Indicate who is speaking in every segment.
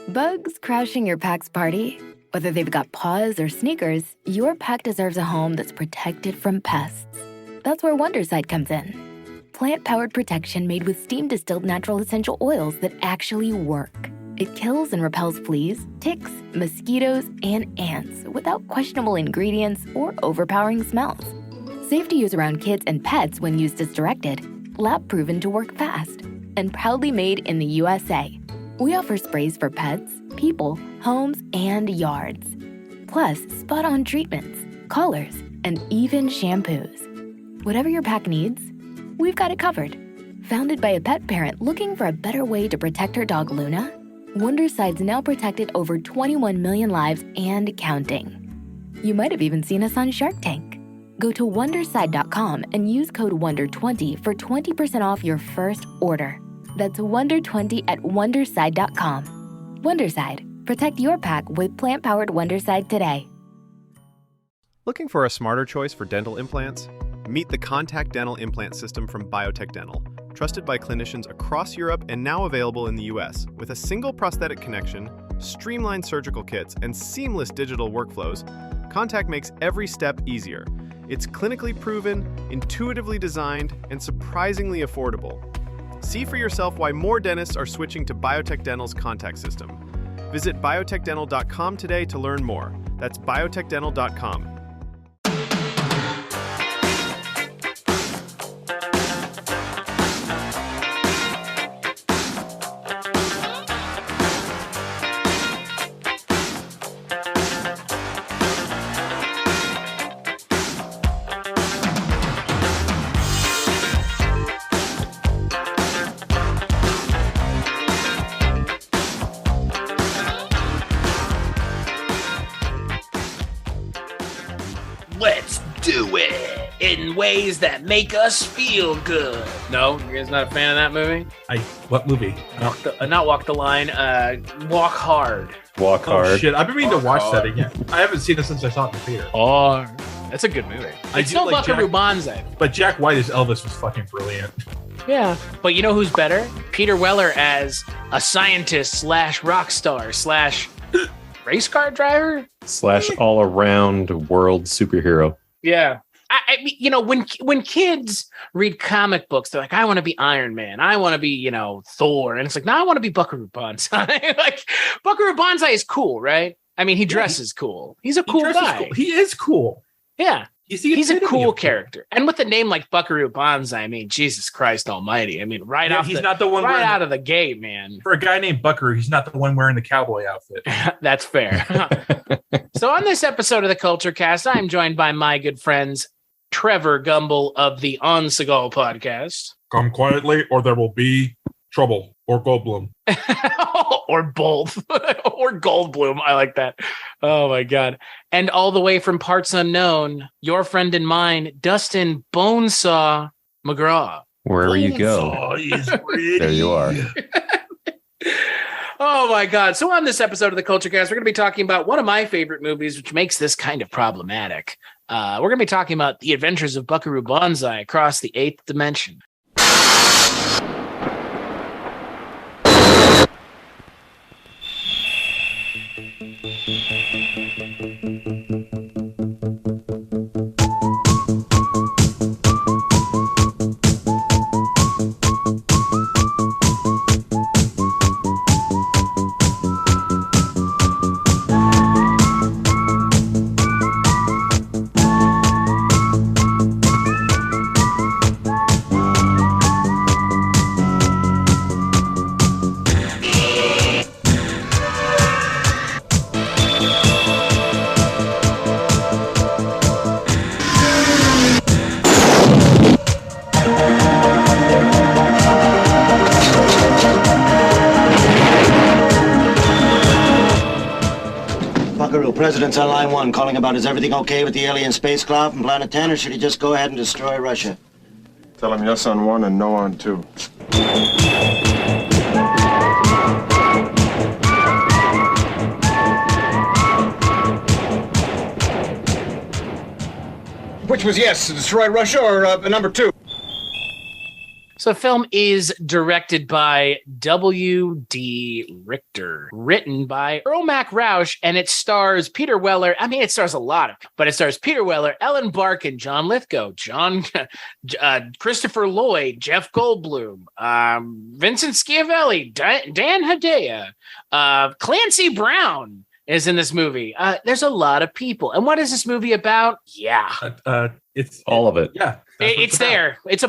Speaker 1: Bugs crashing your pack's party? Whether they've got paws or sneakers, your pack deserves a home that's protected from pests. That's where Wondercide comes in. Plant-powered protection made with steam-distilled natural essential oils that actually work. It kills and repels fleas, ticks, mosquitoes, and ants without questionable ingredients or overpowering smells. Safe to use around kids and pets when used as directed. Lab-proven to work fast. And proudly made in the USA. We offer sprays for pets, people, homes, and yards. Plus, spot-on treatments, collars, and even shampoos. Whatever your pack needs, we've got it covered. Founded by a pet parent looking for a better way to protect her dog Luna, Wondercide's now protected over 21 million lives and counting. You might have even seen us on Shark Tank. Go to Wondercide.com and use code WONDER20 for 20% off your first order. That's WONDER20 at Wondercide.com. Wondercide. Protect your pack with plant-powered Wondercide today.
Speaker 2: Looking for a smarter choice for dental implants? Meet the Contact Dental Implant System from Biotech Dental. Trusted by clinicians across Europe and now available in the US. With a single prosthetic connection, streamlined surgical kits, and seamless digital workflows, Contact makes every step easier. It's clinically proven, intuitively designed, and surprisingly affordable. See for yourself why more dentists are switching to Biotech Dental's Contact System. Visit biotechdental.com today to learn more. That's biotechdental.com.
Speaker 3: Let's do it in ways that make us feel good. No, you guys not a fan of that movie?
Speaker 4: What movie?
Speaker 3: Not Walk the Line. Walk Hard.
Speaker 5: Walk Hard.
Speaker 4: Oh shit! I've been meaning to watch that again. I haven't seen it since I saw it in the theater.
Speaker 3: Oh, that's a good movie. It's no Buckaroo Banzai.
Speaker 4: But Jack White as Elvis was fucking brilliant.
Speaker 3: Yeah, but you know who's better? Peter Weller as a scientist slash rock star slash race car driver
Speaker 5: slash all around world superhero.
Speaker 3: Yeah. I mean, you know, when kids read comic books, they're like, I want to be Iron Man. I want to be, you know, Thor. And it's like, no, I want to be Buckaroo Banzai. Like, Buckaroo Banzai is cool, right? I mean, he dresses cool. He's a cool guy.
Speaker 4: Cool. He is cool.
Speaker 3: Yeah. He's a cool character. And with a name like Buckaroo Banzai, I mean, Jesus Christ almighty. I mean, he's not the one out of the gate, man.
Speaker 4: For a guy named Buckaroo, he's not the one wearing the cowboy outfit.
Speaker 3: That's fair. So on this episode of the Kulturecast, I'm joined by my good friends, Trevor Gumbel of the On Seagal podcast.
Speaker 4: Come quietly or there will be trouble. Or Goldblum.
Speaker 3: Or both. Or Goldblum. I like that. Oh, my God. And all the way from parts unknown, your friend and mine, Dustin Bonesaw McGraw.
Speaker 5: Wherever you go. There you are.
Speaker 3: Oh, my God. So on this episode of the Kulturecast, we're going to be talking about one of my favorite movies, which makes this kind of problematic. We're going to be talking about The Adventures of Buckaroo Banzai Across the Eighth Dimension.
Speaker 6: President's on line 1 calling about is everything okay with the alien spacecraft from Planet 10, or should he just go ahead and destroy Russia?
Speaker 7: Tell him yes on 1 and no on 2.
Speaker 8: Which was yes, to destroy Russia, or number 2?
Speaker 3: So the film is directed by W.D. Richter, written by Earl Mac Rausch, and it stars Peter Weller. I mean, it stars a lot of, but it stars Peter Weller, Ellen Barkin, John Lithgow, Christopher Lloyd, Jeff Goldblum, Vincent Schiavelli, Dan Hedaya, Clancy Brown is in this movie. There's a lot of people. And what is this movie about? Yeah.
Speaker 5: It's all of it.
Speaker 4: Yeah.
Speaker 3: It's there. It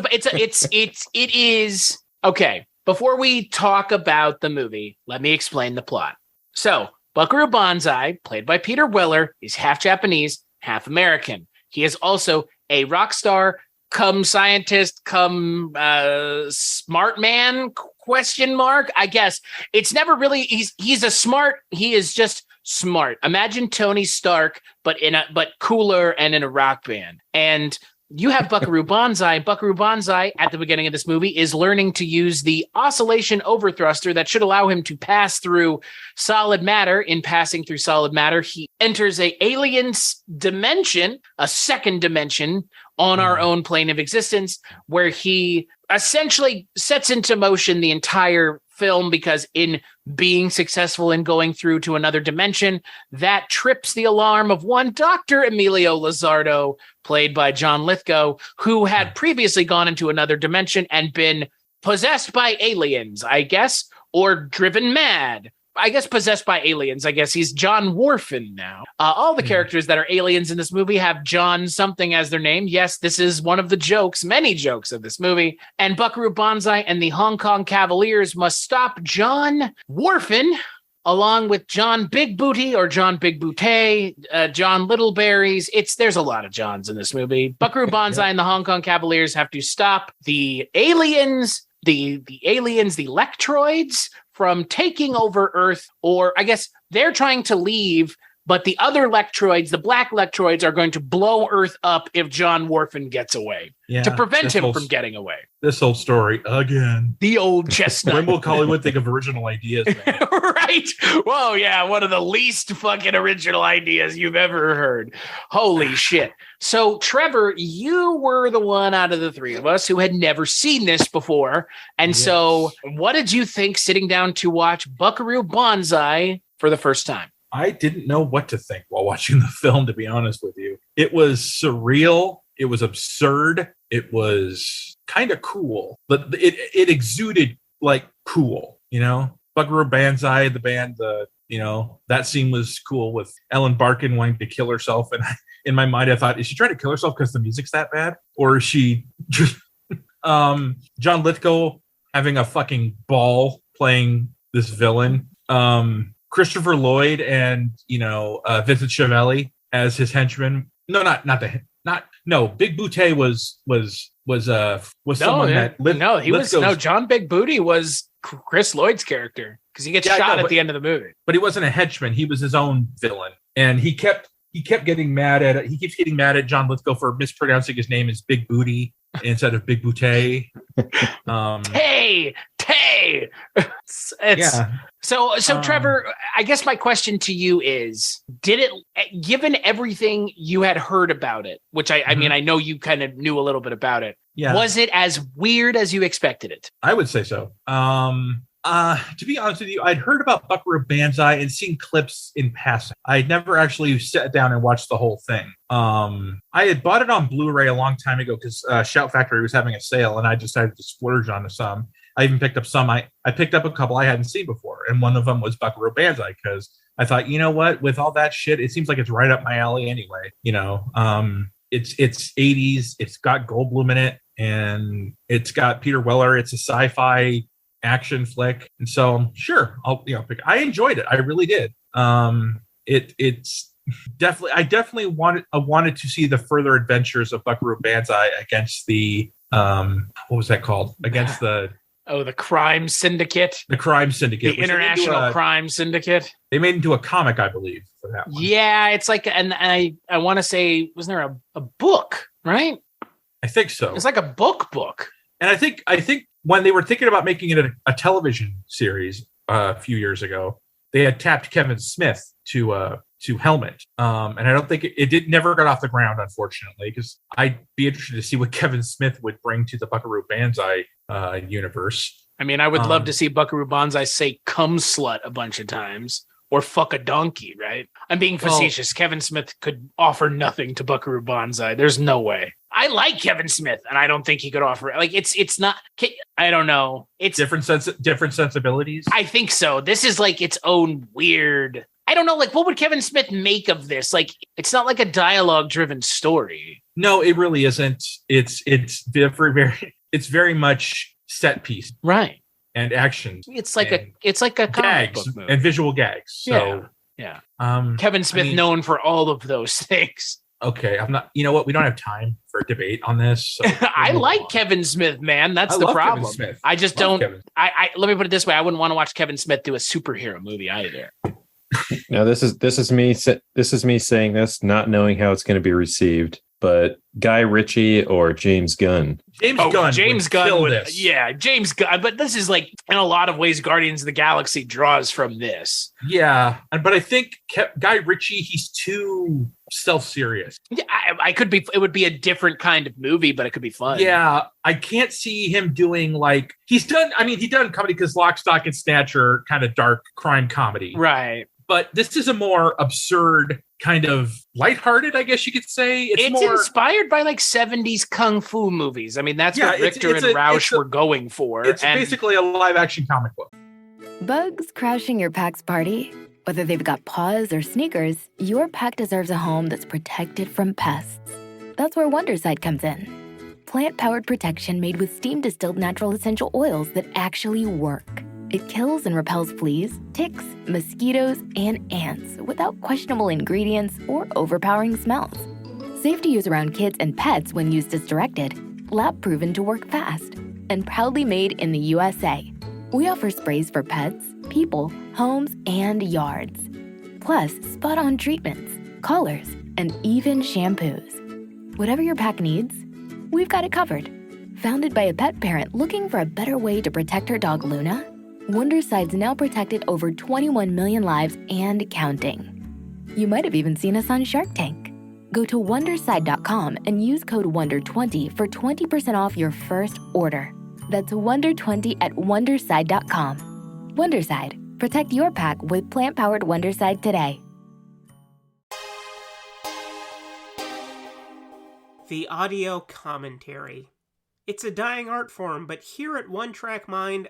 Speaker 3: is. Okay. Before we talk about the movie, let me explain the plot. So Buckaroo Banzai, played by Peter Weller, is half Japanese, half American. He is also a rock star, come scientist, come smart man, ? I guess it's never really, he is just smart. Imagine Tony Stark, but cooler and in a rock band. And you have Buckaroo Banzai. Buckaroo Banzai, at the beginning of this movie, is learning to use the oscillation overthruster that should allow him to pass through solid matter. In passing through solid matter, he enters a alien's dimension, a second dimension on our own plane of existence, where he essentially sets into motion the entire film, because in being successful in going through to another dimension, that trips the alarm of one Dr. Emilio Lizardo, played by John Lithgow, who had previously gone into another dimension and been possessed by aliens, I guess, or driven mad. I guess possessed by aliens. I guess he's John Whorfin now. All the characters that are aliens in this movie have John something as their name. Yes, this is one of the jokes, many jokes of this movie. And Buckaroo Banzai and the Hong Kong Cavaliers must stop John Whorfin, along with John Big Booty or John Big Booty, John Littleberries. There's a lot of Johns in this movie. Buckaroo Banzai and the Hong Kong Cavaliers have to stop the aliens, the Lectroids, from taking over Earth, or I guess they're trying to leave, but the other Lectroids, the black Lectroids, are going to blow Earth up if John Whorfin gets away, to prevent him from getting away.
Speaker 4: This whole story again.
Speaker 3: The old chestnut.
Speaker 4: When will Hollywood think of original ideas?
Speaker 3: Right. Whoa, yeah, one of the least fucking original ideas you've ever heard. Holy shit. So, Trevor, you were the one out of the three of us who had never seen this before. And so what did you think sitting down to watch Buckaroo Banzai for the first time?
Speaker 4: I didn't know what to think while watching the film, to be honest with you. It was surreal. It was absurd. It was kind of cool. But it exuded like cool, you know? Buckaroo Banzai, the band, that scene was cool with Ellen Barkin wanting to kill herself. And in my mind, I thought, is she trying to kill herself because the music's that bad? Or is she just John Lithgow having a fucking ball playing this villain? Christopher Lloyd and Vincent Schiavelli as his henchman. Big Booty was someone that
Speaker 3: John Big Booty was Chris Lloyd's character, because he gets shot at the end of the movie.
Speaker 4: But he wasn't a henchman; he was his own villain, and he kept getting mad at it. He keeps getting mad at John Lithgow for mispronouncing his name as Big Booty instead of Big Booty.
Speaker 3: Tay. So Trevor, I guess my question to you is, did it, given everything you had heard about it, which I mean, I know you kind of knew a little bit about it. Yeah. Was it as weird as you expected it?
Speaker 4: I would say so. To be honest with you, I'd heard about Buckaroo Banzai and seen clips in passing. I'd never actually sat down and watched the whole thing. I had bought it on Blu-ray a long time ago because Shout Factory was having a sale, and I decided to splurge on some. I even picked up some. I picked up a couple I hadn't seen before, and one of them was Buckaroo Banzai, because I thought, you know what, with all that shit, it seems like it's right up my alley anyway. It's 80s. It's got Goldblum in it, and it's got Peter Weller. It's a sci-fi action flick, and so sure, I'll pick. I enjoyed it. I really did. It's definitely. I definitely wanted to see the further adventures of Buckaroo Banzai against the what was that called? Against the
Speaker 3: crime syndicate.
Speaker 4: The crime syndicate.
Speaker 3: The international crime syndicate.
Speaker 4: They made into a comic, I believe, for that one.
Speaker 3: Yeah, it's like, and I want to say, wasn't there a book, right?
Speaker 4: I think so.
Speaker 3: It's like a book.
Speaker 4: And I think when they were thinking about making it a television series a few years ago, they had tapped Kevin Smith to Helmet. And I don't think it never got off the ground, unfortunately, because I'd be interested to see what Kevin Smith would bring to the Buckaroo Banzai universe.
Speaker 3: I mean, I would love to see Buckaroo Banzai say "cum slut" a bunch of times or "fuck a donkey." Right? I'm being facetious. Kevin Smith could offer nothing to Buckaroo Banzai. There's no way. I like Kevin Smith, and I don't think he could offer like it's not. I don't know. It's
Speaker 4: different sensibilities.
Speaker 3: I think so. This is like its own weird. I don't know. Like, what would Kevin Smith make of this? Like, it's not like a dialogue-driven story.
Speaker 4: No, it really isn't. It's very much set piece,
Speaker 3: right?
Speaker 4: And action.
Speaker 3: It's like a comic book movie.
Speaker 4: And visual gags. So
Speaker 3: yeah. Kevin Smith known for all of those things.
Speaker 4: Okay, I'm not. You know what? We don't have time for a debate on this. So
Speaker 3: I like Kevin Smith, man. That's the problem.
Speaker 4: Kevin Smith.
Speaker 3: I just don't. I let me put it this way: I wouldn't want to watch Kevin Smith do a superhero movie either.
Speaker 5: Now, this is me saying this, not knowing how it's going to be received. But Guy Ritchie or James Gunn?
Speaker 3: James Gunn would, yeah, James Gunn. But this is like, in a lot of ways, Guardians of the Galaxy draws from this.
Speaker 4: Yeah, but I think Guy Ritchie, he's too self-serious.
Speaker 3: Yeah, I could be. It would be a different kind of movie, but it could be fun.
Speaker 4: Yeah, I can't see him doing like he's done. I mean, he done comedy because Lock, Stock, and Snatcher, kind of dark crime comedy,
Speaker 3: right?
Speaker 4: But this is a more absurd, kind of lighthearted, I guess you could say. It's more
Speaker 3: inspired by like 70s kung fu movies. I mean, that's what Richter and Rausch were going for.
Speaker 4: It's basically a live action comic book.
Speaker 1: Bugs crashing your pack's party? Whether they've got paws or sneakers, your pack deserves a home that's protected from pests. That's where Wondercide comes in. Plant-powered protection made with steam-distilled natural essential oils that actually work. It kills and repels fleas, ticks, mosquitoes, and ants without questionable ingredients or overpowering smells. Safe to use around kids and pets when used as directed, lab-proven to work fast, and proudly made in the USA. We offer sprays for pets, people, homes, and yards. Plus, spot-on treatments, collars, and even shampoos. Whatever your pack needs, we've got it covered. Founded by a pet parent looking for a better way to protect her dog Luna, Wondercide's now protected over 21 million lives and counting. You might have even seen us on Shark Tank. Go to Wondercide.com and use code WONDER20 for 20% off your first order. That's WONDER20 at Wondercide.com. Wondercide. Protect your pack with plant-powered Wondercide today.
Speaker 8: The audio commentary. It's a dying art form, but here at One Track Mind,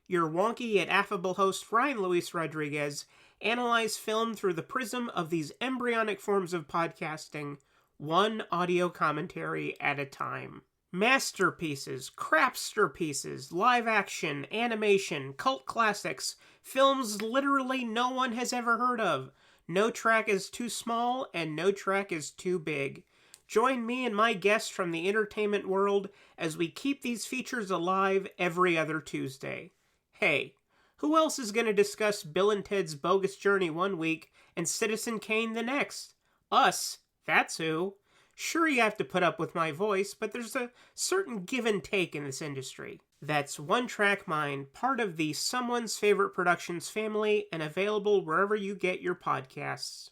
Speaker 8: your wonky yet affable host, Ryan Luis Rodriguez, analyze film through the prism of these embryonic forms of podcasting, one audio commentary at a time. Masterpieces, crapster pieces, live action, animation, cult classics, films literally no one has ever heard of. No track is too small, and no track is too big. Join me and my guests from the entertainment world as we keep these features alive every other Tuesday. Hey, who else is going to discuss Bill and Ted's Bogus Journey one week and Citizen Kane the next? Us, that's who. Sure, you have to put up with my voice, but there's a certain give and take in this industry. That's One Track Mind, part of the Someone's Favorite Productions family and available wherever you get your podcasts.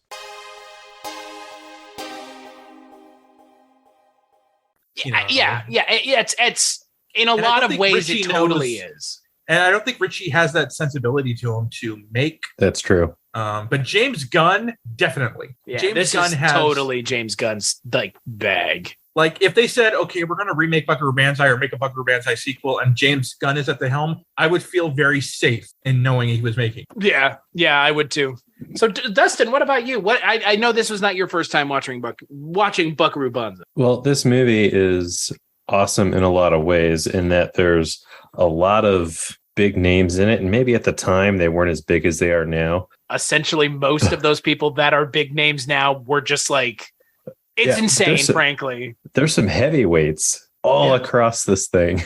Speaker 3: It's in a lot of ways it totally is.
Speaker 4: And I don't think Ritchie has that sensibility to him to make.
Speaker 5: That's true.
Speaker 4: But James Gunn, definitely.
Speaker 3: Yeah,
Speaker 4: James Gunn
Speaker 3: has totally James Gunn's like bag.
Speaker 4: Like if they said, okay, we're going to remake Buckaroo Banzai or make a Buckaroo Banzai sequel, and James Gunn is at the helm, I would feel very safe in knowing he was making.
Speaker 3: Yeah, I would too. So Dustin, what about you? What I know this was not your first time watching Buckaroo Banzai.
Speaker 5: Well, this movie is awesome in a lot of ways in that there's a lot of big names in it, and maybe at the time they weren't as big as they are now. Essentially,
Speaker 3: most of those people that are big names now were just like, it's insane, frankly.
Speaker 5: There's some heavyweights all across this thing,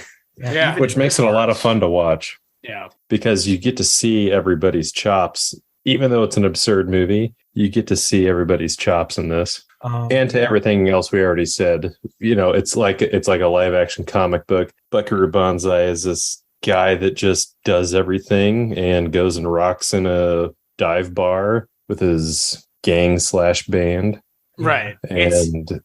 Speaker 5: which makes it a lot of fun to watch.
Speaker 3: Yeah, because
Speaker 5: you get to see everybody's chops, even though it's an absurd movie. You get to see everybody's chops in this. And to everything else we already said, it's like a live action comic book. Buckaroo Banzai is this guy that just does everything and goes and rocks in a dive bar with his gang/band.
Speaker 3: Right.
Speaker 5: And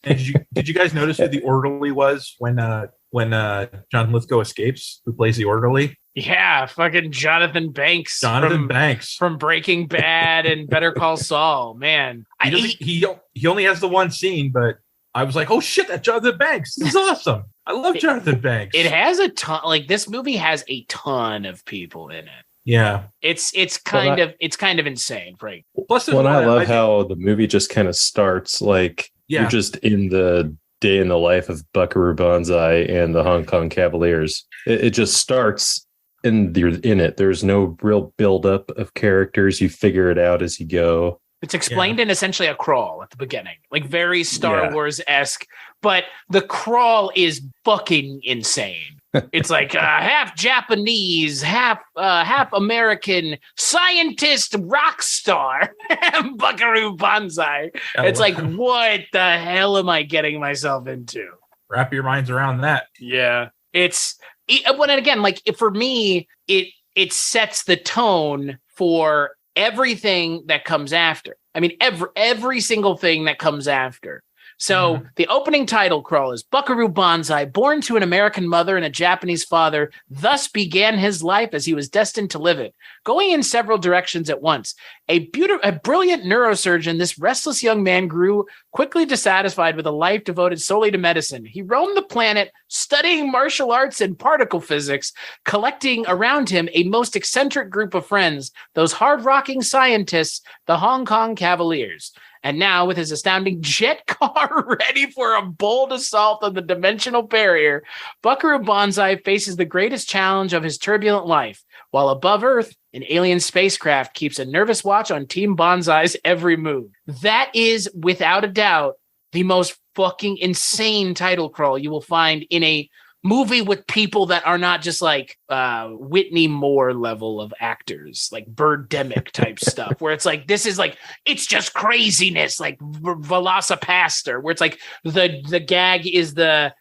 Speaker 4: did you guys notice who the orderly was when John Lithgow escapes? Who plays the orderly?
Speaker 3: Yeah, fucking Jonathan Banks.
Speaker 4: Banks
Speaker 3: from Breaking Bad and Better Call Saul. Man,
Speaker 4: he only has the one scene, but I was like, oh shit, that's Jonathan Banks. This is awesome. I love Jonathan Banks.
Speaker 3: It has a ton. Like, this movie has a ton of people in it.
Speaker 4: Yeah,
Speaker 3: it's kind of insane, right?
Speaker 5: Plus, I love how the movie just kind of starts like you're just in the day in the life of Buckaroo Banzai and the Hong Kong Cavaliers. It just starts and you're in it. There's no real buildup of characters. You figure it out as you go.
Speaker 3: It's explained in essentially a crawl at the beginning, like very Star Wars-esque, but the crawl is fucking insane. It's like half Japanese, half American scientist rock star, Buckaroo Banzai. It's like, what the hell am I getting myself into?
Speaker 4: Wrap your minds around that.
Speaker 3: Yeah, but again, like for me, it sets the tone for everything that comes after. I mean, every single thing that comes after. So the opening title crawl is Buckaroo Banzai, born to an American mother and a Japanese father, thus began his life as he was destined to live it, going in several directions at once. A brilliant neurosurgeon, this restless young man grew quickly dissatisfied with a life devoted solely to medicine. He roamed the planet, studying martial arts and particle physics, collecting around him a most eccentric group of friends, those hard-rocking scientists, the Hong Kong Cavaliers. And now, with his astounding jet car ready for a bold assault on the dimensional barrier, Buckaroo Banzai faces the greatest challenge of his turbulent life. While above Earth, an alien spacecraft keeps a nervous watch on Team Banzai's every move. That is, without a doubt, the most fucking insane title crawl you will find in a movie with people that are not just like Whitney Moore level of actors, like Birdemic type stuff, where it's like, this is like, it's just craziness, like Velocipaster, where it's like the gag is the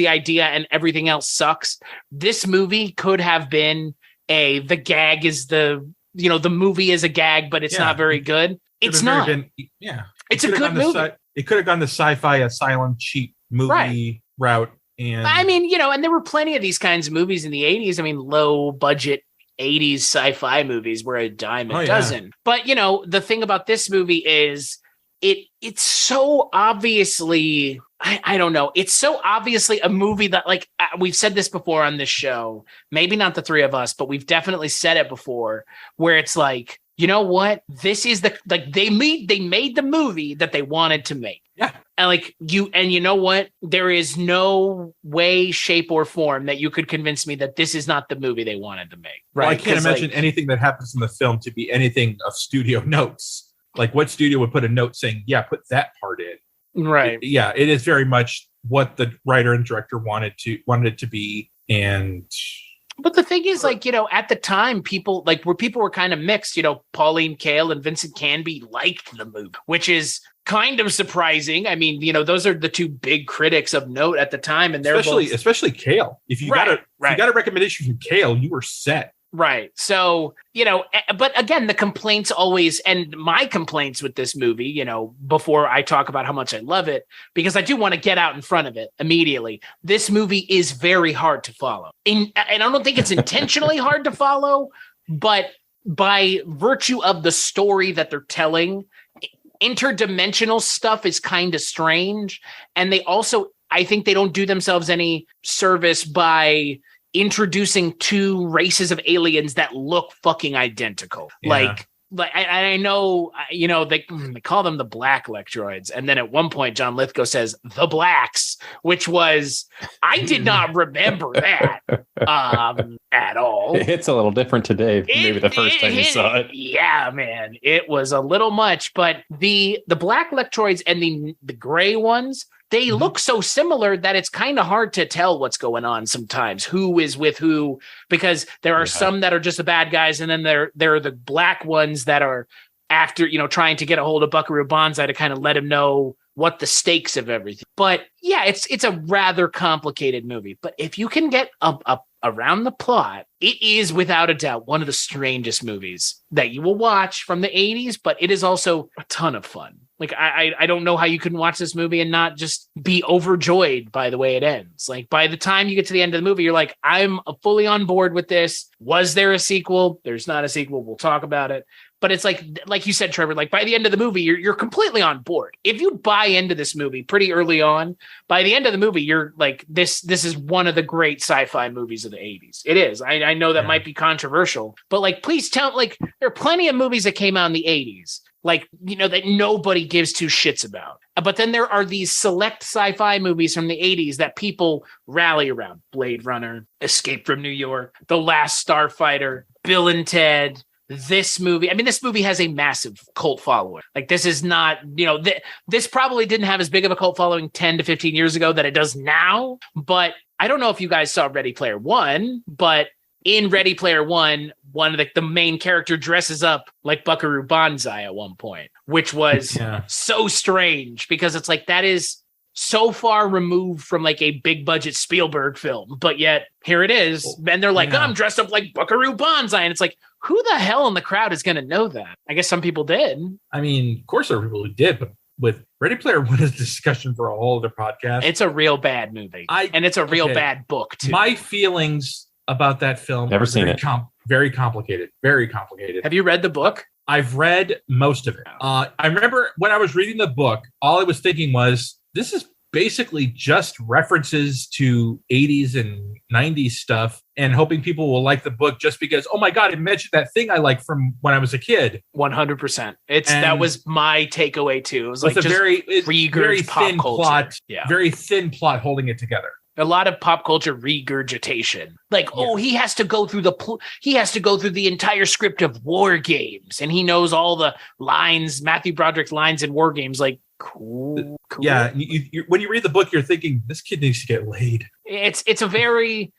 Speaker 3: idea and everything else sucks. This movie could have been the gag is the movie is a gag, but it's not very good. It's not. It's a good movie.
Speaker 4: It could have gone the sci-fi asylum cheap movie route. And
Speaker 3: I mean, and there were plenty of these kinds of movies in the 80s. I mean, low budget 80s sci-fi movies were a dime a dozen. But, the thing about this movie is it's so obviously, I don't know. It's so obviously a movie that, like, we've said this before on this show, maybe not the three of us, but we've definitely said it before, where it's like, you know what? This is they made the movie that they wanted to make.
Speaker 4: Yeah.
Speaker 3: And you know what? There is no way, shape, or form that you could convince me that this is not the movie they wanted to make. Right.
Speaker 4: Well, I can't imagine anything that happens in the film to be anything of studio notes. Like, what studio would put a note saying, yeah, put that part in.
Speaker 3: Right.
Speaker 4: It is very much what the writer and director wanted it to be. And
Speaker 3: but the thing is, like, at the time, people were kind of mixed. Pauline Kael and Vincent Canby liked the movie, which is kind of surprising. I mean, those are the two big critics of note at the time, and
Speaker 4: especially Kael. If you got a recommendation from Kael, you were set.
Speaker 3: Right. So, but again, the complaints always, and my complaints with this movie, before I talk about how much I love it, because I do want to get out in front of it immediately. This movie is very hard to follow. And I don't think it's intentionally hard to follow, but by virtue of the story that they're telling, interdimensional stuff is kind of strange. And they also, I think they don't do themselves any service by introducing two races of aliens that look fucking identical. Yeah. Like I know, they call them the black Lectroids. And then at one point, John Lithgow says the blacks, which was, I did not remember that at all.
Speaker 5: It's a little different today. Maybe the first time you saw it.
Speaker 3: Yeah, man, it was a little much, but the black Lectroids and the gray ones, they look so similar that it's kind of hard to tell what's going on sometimes, who is with who, because there are some that are just the bad guys, and then there are the black ones that are after, trying to get a hold of Buckaroo Banzai to kind of let him know what the stakes of everything. But yeah, it's a rather complicated movie. But if you can get a around the plot, it is without a doubt one of the strangest movies that you will watch from the 80s, but it is also a ton of fun. Like, I don't know how you can watch this movie and not just be overjoyed by the way it ends. Like, by the time you get to the end of the movie, you're like, I'm fully on board with this. Was there a sequel? There's not a sequel. We'll talk about it. But it's like you said, Trevor, like by the end of the movie, you're completely on board. If you buy into this movie pretty early on, by the end of the movie, you're like, this is one of the great sci-fi movies of the 80s. It is. I know that might be controversial, but like, please tell, like, there are plenty of movies that came out in the 80s, like, you know, that nobody gives two shits about. But then there are these select sci-fi movies from the 80s that people rally around. Blade Runner, Escape from New York, The Last Starfighter, Bill and Ted. This movie, I mean, this movie has a massive cult following. Like, this is not, you know, this probably didn't have as big of a cult following 10 to 15 years ago that it does now. But I don't know if you guys saw Ready Player One, but in Ready Player One, one of the main character dresses up like Buckaroo Banzai at one point, which was so strange because it's like, that is so far removed from like a big budget Spielberg film, but yet here it is. And they're like, I'm dressed up like Buckaroo Banzai. And it's like, who the hell in the crowd is going to know that? I guess some people did. I
Speaker 4: mean, of course there are people who did, but with Ready Player One is a discussion for a whole other podcast.
Speaker 3: It's a real bad movie. And it's a real bad book too.
Speaker 4: My feelings about that film
Speaker 5: Never seen it.
Speaker 4: Very complicated. Very complicated.
Speaker 3: Have you read the book?
Speaker 4: I've read most of it. I remember when I was reading the book, all I was thinking was, this is basically just references to 80s and 90s stuff and hoping people will like the book just because, oh my God, it mentioned that thing I liked from when I was a kid.
Speaker 3: 100%. That was my takeaway too. It was like
Speaker 4: a
Speaker 3: just
Speaker 4: very
Speaker 3: pop
Speaker 4: thin
Speaker 3: culture.
Speaker 4: Plot, very thin plot holding it together.
Speaker 3: A lot of pop culture regurgitation. Like, he has to go through the entire script of War Games, and he knows all the lines, Matthew Broderick's lines in War Games. Like, cool.
Speaker 4: Yeah, when you read the book, you're thinking this kid needs to get laid.
Speaker 3: It's a very,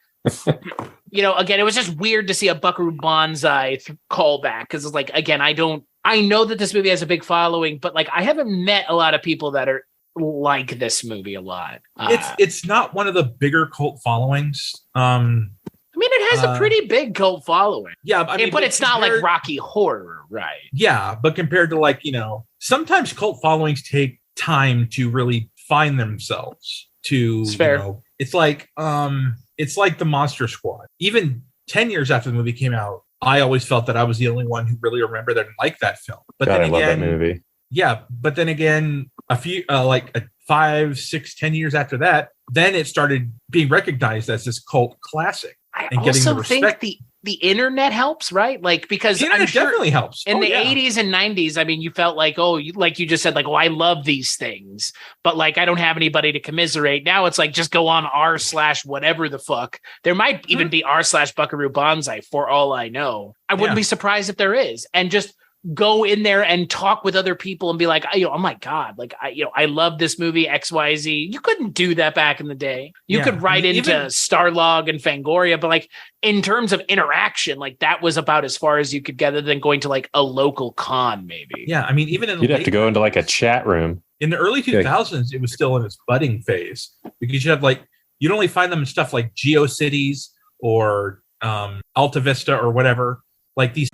Speaker 3: you know, again, it was just weird to see a Buckaroo Banzai callback because it's like, again, I know that this movie has a big following, but like, I haven't met a lot of people that are like this movie a lot.
Speaker 4: It's not one of the bigger cult followings.
Speaker 3: I mean, it has a pretty big cult following.
Speaker 4: Yeah, I mean,
Speaker 3: but it's not like Rocky Horror, right?
Speaker 4: Yeah, but compared to, like, you know, sometimes cult followings take time to really find themselves. It's fair. You know, it's like the Monster Squad. Even 10 years after the movie came out, I always felt that I was the only one who really remembered and liked that film. But
Speaker 5: God,
Speaker 4: then again,
Speaker 5: I love that movie.
Speaker 4: Yeah, but then again, a few 5, 6, 10 years after that, then it started being recognized as this cult classic.
Speaker 3: I also think the internet helps, right? Like, because
Speaker 4: the internet definitely helps.
Speaker 3: In the 80s and 90s, I mean, you felt like, like you just said, like, I love these things, but like, I don't have anybody to commiserate. Now it's like, just go on r/whatever the fuck. There might even be r/Buckaroo Banzai for all I know. I wouldn't be surprised if there is. And just go in there and talk with other people and be like, oh my God, like, I love this movie XYZ. You couldn't do that back in the day. You could write into Starlog and Fangoria, but like, in terms of interaction, like, that was about as far as you could get than going to like a local con, maybe.
Speaker 4: Yeah, I mean, even
Speaker 5: you'd have to go into like a chat room.
Speaker 4: In the early 2000s, it was still in its budding phase because you'd only find them in stuff like GeoCities or Alta Vista or whatever, like these.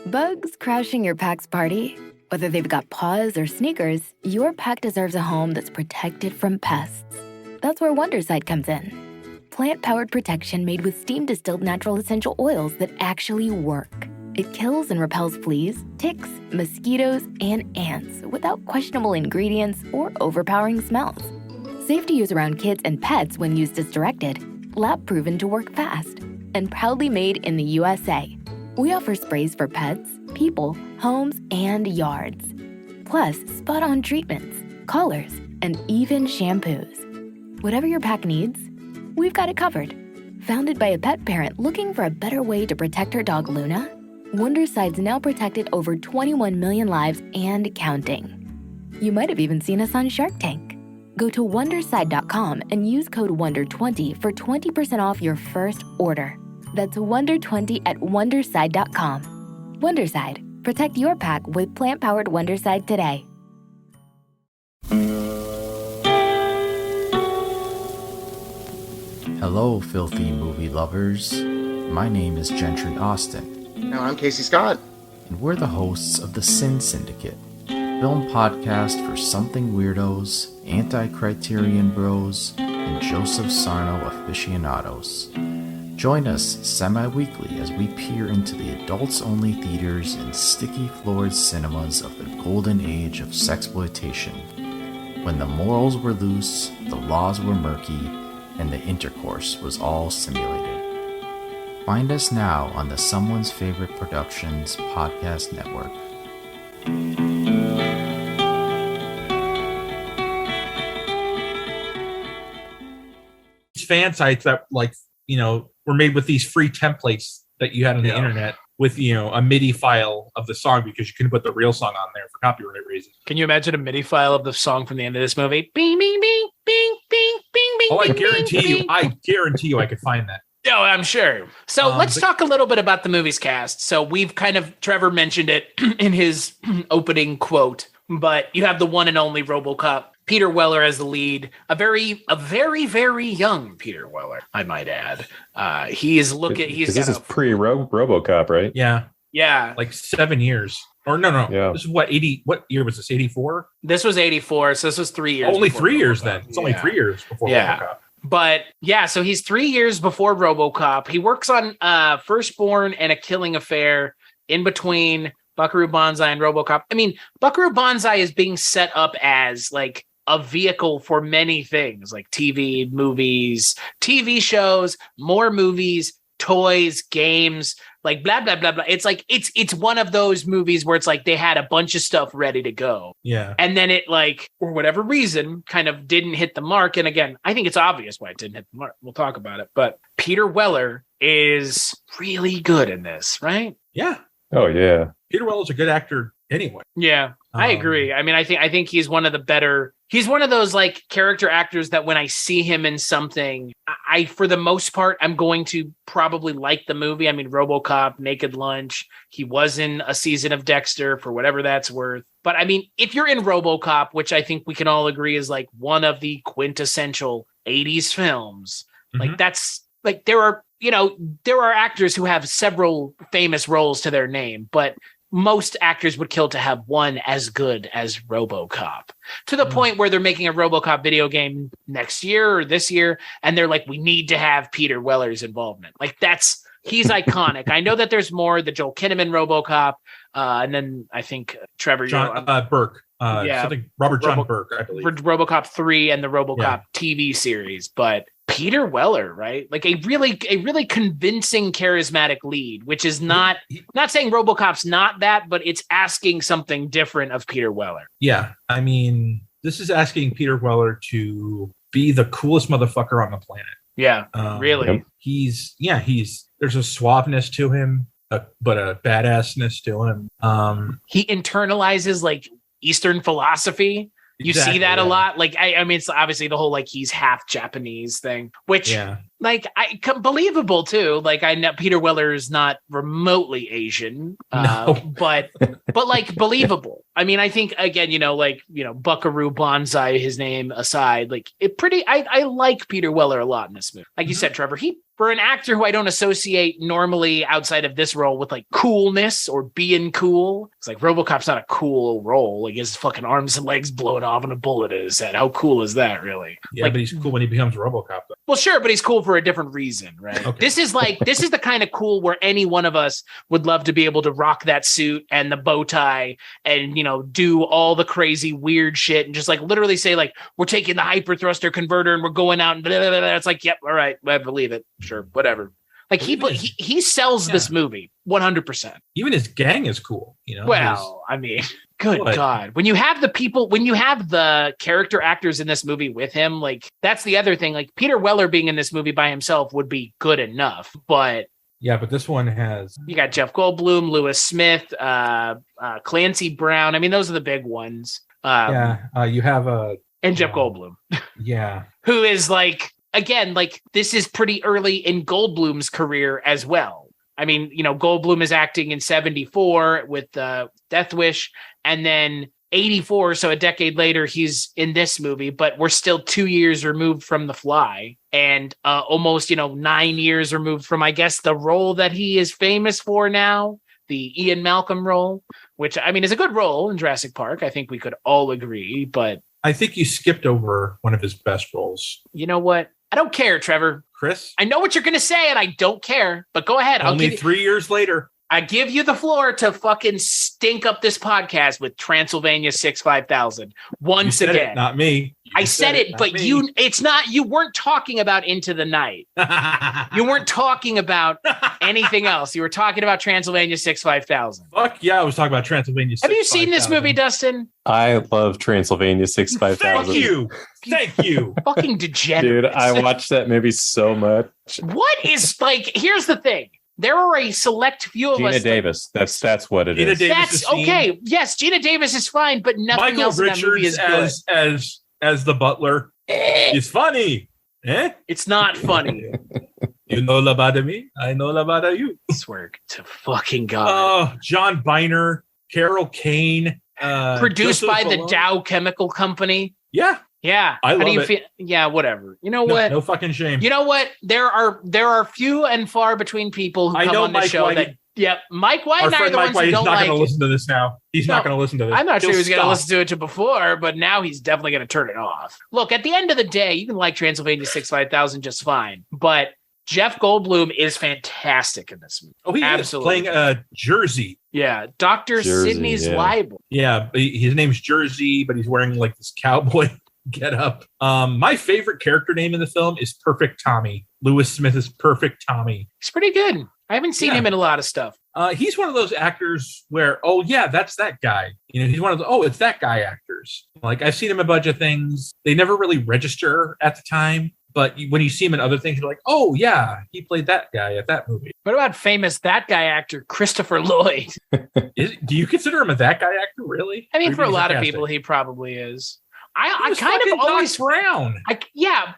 Speaker 1: Bugs crashing your pack's party? Whether they've got paws or sneakers, your pack deserves a home that's protected from pests. That's where Wondercide comes in. Plant-powered protection made with steam-distilled natural essential oils that actually work. It kills and repels fleas, ticks, mosquitoes, and ants without questionable ingredients or overpowering smells. Safe to use around kids and pets when used as directed. Lab-proven to work fast. And proudly made in the USA. We offer sprays for pets, people, homes, and yards. Plus, spot-on treatments, collars, and even shampoos. Whatever your pack needs, we've got it covered. Founded by a pet parent looking for a better way to protect her dog Luna, Wondercide's now protected over 21 million lives and counting. You might have even seen us on Shark Tank. Go to Wondercide.com and use code WONDER20 for 20% off your first order. That's WONDER20 at Wondercide.com. Wondercide. Protect your pack with plant-powered Wondercide today.
Speaker 9: Hello, filthy movie lovers. My name is Gentry Austin.
Speaker 10: And I'm Casey Scott.
Speaker 9: And we're the hosts of the Sin Syndicate, film podcast for something weirdos, anti-criterion bros, and Joseph Sarno aficionados. Join us semi-weekly as we peer into the adults-only theaters and sticky-floored cinemas of the golden age of sexploitation, when the morals were loose, the laws were murky, and the intercourse was all simulated. Find us now on the Someone's Favorite Productions podcast network.
Speaker 4: Fan sites that, like, you know, were made with these free templates that you had on the internet with, you know, a MIDI file of the song because you couldn't put the real song on there for copyright reasons.
Speaker 3: Can you imagine a MIDI file of the song from the end of this movie? Bing, bing, bing, bing, bing, bing, bing.
Speaker 4: Oh, I
Speaker 3: bing,
Speaker 4: guarantee
Speaker 3: bing,
Speaker 4: you,
Speaker 3: bing.
Speaker 4: I guarantee you I could find that.
Speaker 3: Oh, I'm sure. So let's talk a little bit about the movie's cast. So we've kind of, Trevor mentioned it in his opening quote, but you have the one and only RoboCop, Peter Weller as the lead, a very, very young Peter Weller, I might add. This is
Speaker 5: pre-RoboCop, right?
Speaker 4: Yeah. Like 7 years. Or no. Yeah. This is what year was this? 84?
Speaker 3: This was 84, so this was 3 years.
Speaker 4: Only 3 years then. It's only 3 years before RoboCop.
Speaker 3: But yeah, so he's 3 years before RoboCop. He works on Firstborn and A Killing Affair in between Buckaroo Banzai and RoboCop. I mean, Buckaroo Banzai is being set up as like a vehicle for many things, like TV, movies, TV shows, more movies, toys, games, like blah, blah, blah, blah. It's like, it's one of those movies where it's like they had a bunch of stuff ready to go.
Speaker 4: Yeah.
Speaker 3: And then it, like, for whatever reason, kind of didn't hit the mark. And again, I think it's obvious why it didn't hit the mark. We'll talk about it. But Peter Weller is really good in this, right?
Speaker 4: Yeah.
Speaker 5: Oh, yeah.
Speaker 4: Peter Weller's a good actor anyway.
Speaker 3: Yeah, I agree. I mean, I think he's one of the better. He's one of those like character actors that when I see him in something, I for the most part, I'm going to probably like the movie. I mean, RoboCop, Naked Lunch. He was in a season of Dexter, for whatever that's worth. But I mean, if you're in RoboCop, which I think we can all agree is like one of the quintessential 80s films, like that's like there are actors who have several famous roles to their name, but most actors would kill to have one as good as RoboCop, to the point where they're making a RoboCop video game next year or this year. And they're like, we need to have Peter Weller's involvement. Like he's iconic. I know that there's more, the Joel Kinnaman RoboCop. And then I think Trevor,
Speaker 4: Burke, Robert John Burke, I believe,
Speaker 3: for RoboCop 3 and the RoboCop TV series, but Peter Weller, right? Like a really convincing, charismatic lead, which is not saying RoboCop's not that, but it's asking something different of Peter Weller.
Speaker 4: Yeah. I mean, this is asking Peter Weller to be the coolest motherfucker on the planet.
Speaker 3: Yeah, really.
Speaker 4: There's a suaveness to him, but a badassness to him.
Speaker 3: He internalizes like Eastern philosophy. You see that a lot. Like, I mean, it's obviously the whole, like, he's half Japanese thing, which, like, believable too. Like, I know Peter Weller is not remotely Asian, but like believable. I mean, I think again, Buckaroo Banzai, his name aside, like I like Peter Weller a lot in this movie. Like you said, Trevor, for an actor who I don't associate normally outside of this role with like coolness or being cool. It's like RoboCop's not a cool role. Like his fucking arms and legs blowing off and a bullet in his head. How cool is that, really?
Speaker 4: Yeah,
Speaker 3: like,
Speaker 4: but he's cool when he becomes RoboCop, though.
Speaker 3: Well, sure, but he's cool for a different reason, right? Okay. This is the kind of cool where any one of us would love to be able to rock that suit and the bow tie and, do all the crazy weird shit and just like literally say like, we're taking the hyper thruster converter and we're going out and blah, blah, blah, blah. It's like, yep, all right, I believe it. Sure, whatever. Like he sells this movie 100%.
Speaker 4: Even his gang is cool,
Speaker 3: Well, I mean, good God. When you have the character actors in this movie with him, like that's the other thing. Like Peter Weller being in this movie by himself would be good enough, but
Speaker 4: but this one has
Speaker 3: you got Jeff Goldblum, Lewis Smith, Clancy Brown. I mean, those are the big ones.
Speaker 4: You have
Speaker 3: and Jeff Goldblum.
Speaker 4: Yeah,
Speaker 3: who is like. Again, like this is pretty early in Goldblum's career as well. I mean, Goldblum is acting in 74 with Death Wish, and then 84, so a decade later, he's in this movie, but we're still 2 years removed from The Fly and almost, 9 years removed from, I guess, the role that he is famous for now, the Ian Malcolm role, which, I mean, is a good role in Jurassic Park. I think we could all agree, but...
Speaker 4: I think you skipped over one of his best roles.
Speaker 3: You know what? I don't care, Trevor.
Speaker 4: Chris?
Speaker 3: I know what you're going to say, and I don't care, but go ahead.
Speaker 4: Only 3 years later.
Speaker 3: I give you the floor to fucking stink up this podcast with Transylvania 65000 once
Speaker 4: again.
Speaker 3: It,
Speaker 4: not me.
Speaker 3: I said it, but me. You weren't talking about Into the Night. You weren't talking about anything else. You were talking about Transylvania 65000.
Speaker 4: Fuck yeah, I was talking about Transylvania 65000.
Speaker 3: Have you seen this movie, Dustin?
Speaker 5: I love Transylvania 65000.
Speaker 4: Thank you.
Speaker 3: Fucking degenerate.
Speaker 5: Dude, I watched that movie so much.
Speaker 3: What is, here's the thing. There are a select few of us.
Speaker 5: Gina Davis. That's what it is.
Speaker 3: That's okay. Yes, Gina Davis is fine, but nothing else in that movie is good.
Speaker 4: As the butler. It's funny.
Speaker 3: It's not funny.
Speaker 4: You know about me, I know about you.
Speaker 3: I swear to fucking God.
Speaker 4: Oh, John Biner, Carol Kane.
Speaker 3: Produced by the Dow Chemical Company.
Speaker 4: Yeah.
Speaker 3: Yeah.
Speaker 4: I love it.
Speaker 3: Feel? Yeah, whatever. You know what?
Speaker 4: No fucking shame.
Speaker 3: You know what? There are few and far between people who come on this show that... Yeah, Mike White and I are the ones who don't like it.
Speaker 4: He's not going to listen to this now. He's not going to listen to this.
Speaker 3: I'm not sure he was going to listen to it before, but now he's definitely going to turn it off. Look, at the end of the day, you can like Transylvania 65000 just fine, but Jeff Goldblum is fantastic in this movie.
Speaker 4: Oh, he
Speaker 3: absolutely
Speaker 4: is playing Jersey.
Speaker 3: Yeah, Dr. Sidney's Libel.
Speaker 4: Yeah, his name's Jersey, but he's wearing like this cowboy get up. My favorite character name in the film is Perfect Tommy. Lewis Smith is Perfect Tommy.
Speaker 3: He's pretty good. I haven't seen him in a lot of stuff.
Speaker 4: He's one of those actors where, oh yeah, that's that guy. He's one of the, it's that guy actors. Like I've seen him in a bunch of things. They never really register at the time, but when you see him in other things, you're like, oh yeah, he played that guy at that movie.
Speaker 3: What about famous that guy actor Christopher Lloyd?
Speaker 4: Do you consider him a that guy actor, really?
Speaker 3: I mean, for a lot of people, he probably is. I kind of always
Speaker 4: Brown.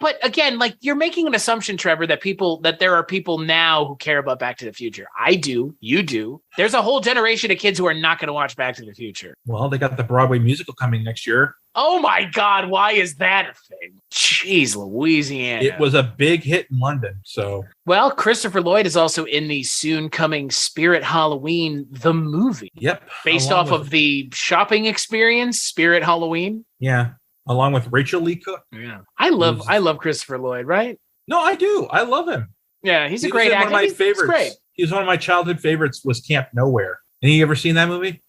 Speaker 3: But again, like you're making an assumption, Trevor, that there are people now who care about Back to the Future. I do. You do. There's a whole generation of kids who are not going to watch Back to the Future.
Speaker 4: Well, they got the Broadway musical coming next year.
Speaker 3: Oh my God. Why is that a thing? Jeez, Louisiana.
Speaker 4: It was a big hit in London. So,
Speaker 3: well, Christopher Lloyd is also in the soon coming Spirit Halloween, the movie.
Speaker 4: Yep.
Speaker 3: Based off of the shopping experience, Spirit Halloween.
Speaker 4: Yeah. Along with Rachel Lee Cook.
Speaker 3: Yeah. I love Christopher Lloyd, right?
Speaker 4: No, I do. I love him.
Speaker 3: Yeah, he's a great actor.
Speaker 4: One of my favorites.
Speaker 3: Great.
Speaker 4: He was one of my childhood favorites was Camp Nowhere. Have you ever seen that movie?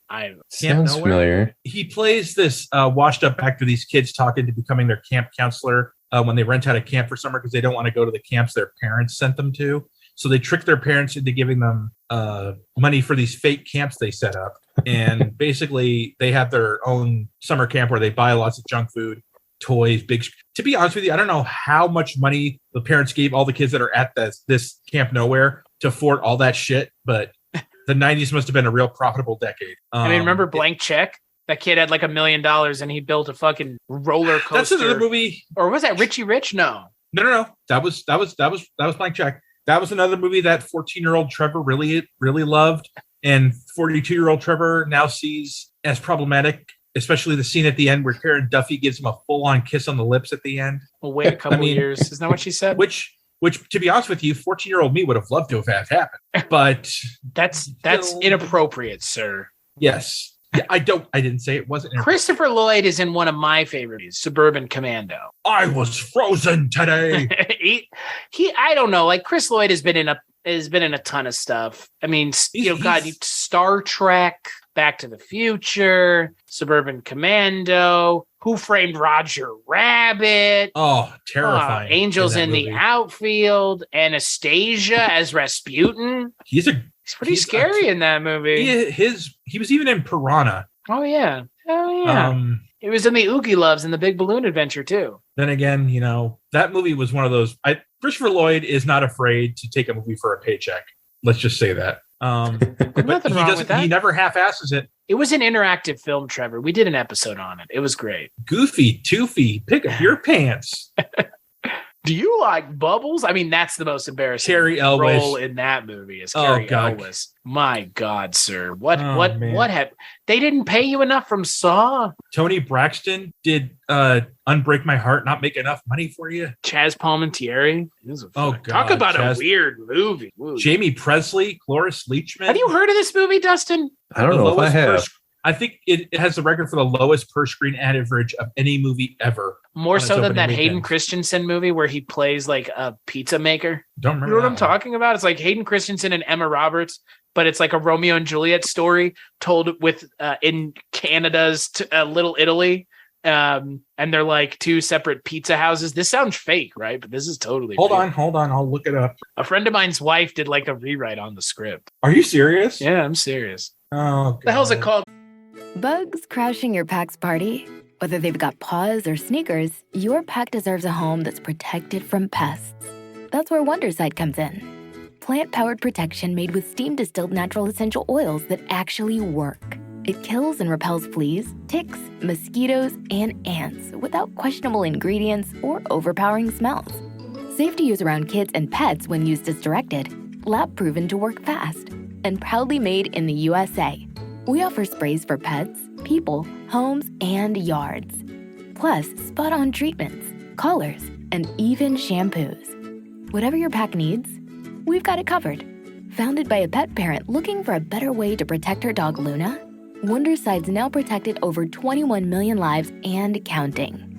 Speaker 5: Sounds familiar.
Speaker 4: He plays this washed up actor, these kids talking to becoming their camp counselor when they rent out a camp for summer because they don't want to go to the camps their parents sent them to. So they trick their parents into giving them money for these fake camps they set up. And basically they have their own summer camp where they buy lots of junk food, toys, to be honest with you, I don't know how much money the parents gave all the kids that are at this Camp Nowhere to afford all that shit, but the 90s must have been a real profitable decade.
Speaker 3: I mean, remember Blank Check? That kid had like $1 million and he built a fucking roller coaster.
Speaker 4: That's another movie.
Speaker 3: Or was that Richie Rich? No.
Speaker 4: That was Blank Check. That was another movie that 14-year-old Trevor really, really loved. And 42-year-old Trevor now sees as problematic, especially the scene at the end where Karen Duffy gives him a full-on kiss on the lips at the end.
Speaker 3: Well, wait a couple years. Isn't that what she said?
Speaker 4: Which, to be honest with you, 14-year-old me would have loved to have had happen. But
Speaker 3: that's inappropriate, sir.
Speaker 4: Yes. Yeah, I didn't say it wasn't.
Speaker 3: Christopher Lloyd is in one of my favorites, Suburban Commando.
Speaker 4: I was frozen today.
Speaker 3: I don't know. Like Chris Lloyd has been in a ton of stuff. I mean, Star Trek, Back to the Future, Suburban Commando, Who Framed Roger Rabbit?
Speaker 4: Oh, terrifying.
Speaker 3: Angels in the Outfield, Anastasia as Rasputin. He's pretty scary in that movie.
Speaker 4: He was even in Piranha.
Speaker 3: Oh yeah. He was in the Oogie Loves and the Big Balloon Adventure too.
Speaker 4: Then again, that movie was one of those. Christopher Lloyd is not afraid to take a movie for a paycheck. Let's just say that.
Speaker 3: Nothing wrong with that.
Speaker 4: He never half-asses it.
Speaker 3: It was an interactive film, Trevor. We did an episode on it. It was great.
Speaker 4: Goofy, Toofy, pick up your pants.
Speaker 3: Do you like bubbles? I mean, that's the most embarrassing
Speaker 4: Carrie Elwes
Speaker 3: role in that movie is Carrie Elwes. My God, sir. What have they didn't pay you enough from Saw?
Speaker 4: Tony Braxton did Unbreak My Heart not make enough money for you?
Speaker 3: Chaz Palminteri. Talk about a weird movie. Ooh.
Speaker 4: Jamie Presley, Cloris Leachman.
Speaker 3: Have you heard of this movie, Dustin?
Speaker 5: I don't know if I have.
Speaker 4: I think it has the record for the lowest per screen average of any movie ever.
Speaker 3: More so than that Hayden Christensen movie where he plays like a pizza maker.
Speaker 4: Don't remember.
Speaker 3: You know what I'm talking about? It's like Hayden Christensen and Emma Roberts, but it's like a Romeo and Juliet story told with in Canada's Little Italy. And they're like two separate pizza houses. This sounds fake, right? But this is totally
Speaker 4: Hold on. I'll look it up.
Speaker 3: A friend of mine's wife did like a rewrite on the script.
Speaker 4: Are you serious?
Speaker 3: Yeah, I'm serious.
Speaker 4: Oh, God.
Speaker 3: What the hell's it called?
Speaker 1: Bugs crashing your pack's party? Whether they've got paws or sneakers, your pack deserves a home that's protected from pests. That's where Wondercide comes in. Plant-powered protection made with steam-distilled natural essential oils that actually work. It kills and repels fleas, ticks, mosquitoes, and ants without questionable ingredients or overpowering smells. Safe to use around kids and pets when used as directed. Lab-proven to work fast. And proudly made in the USA. We offer sprays for pets, people, homes, and yards. Plus, spot-on treatments, collars, and even shampoos. Whatever your pack needs, we've got it covered. Founded by a pet parent looking for a better way to protect her dog Luna, Wonderside's now protected over 21 million lives and counting.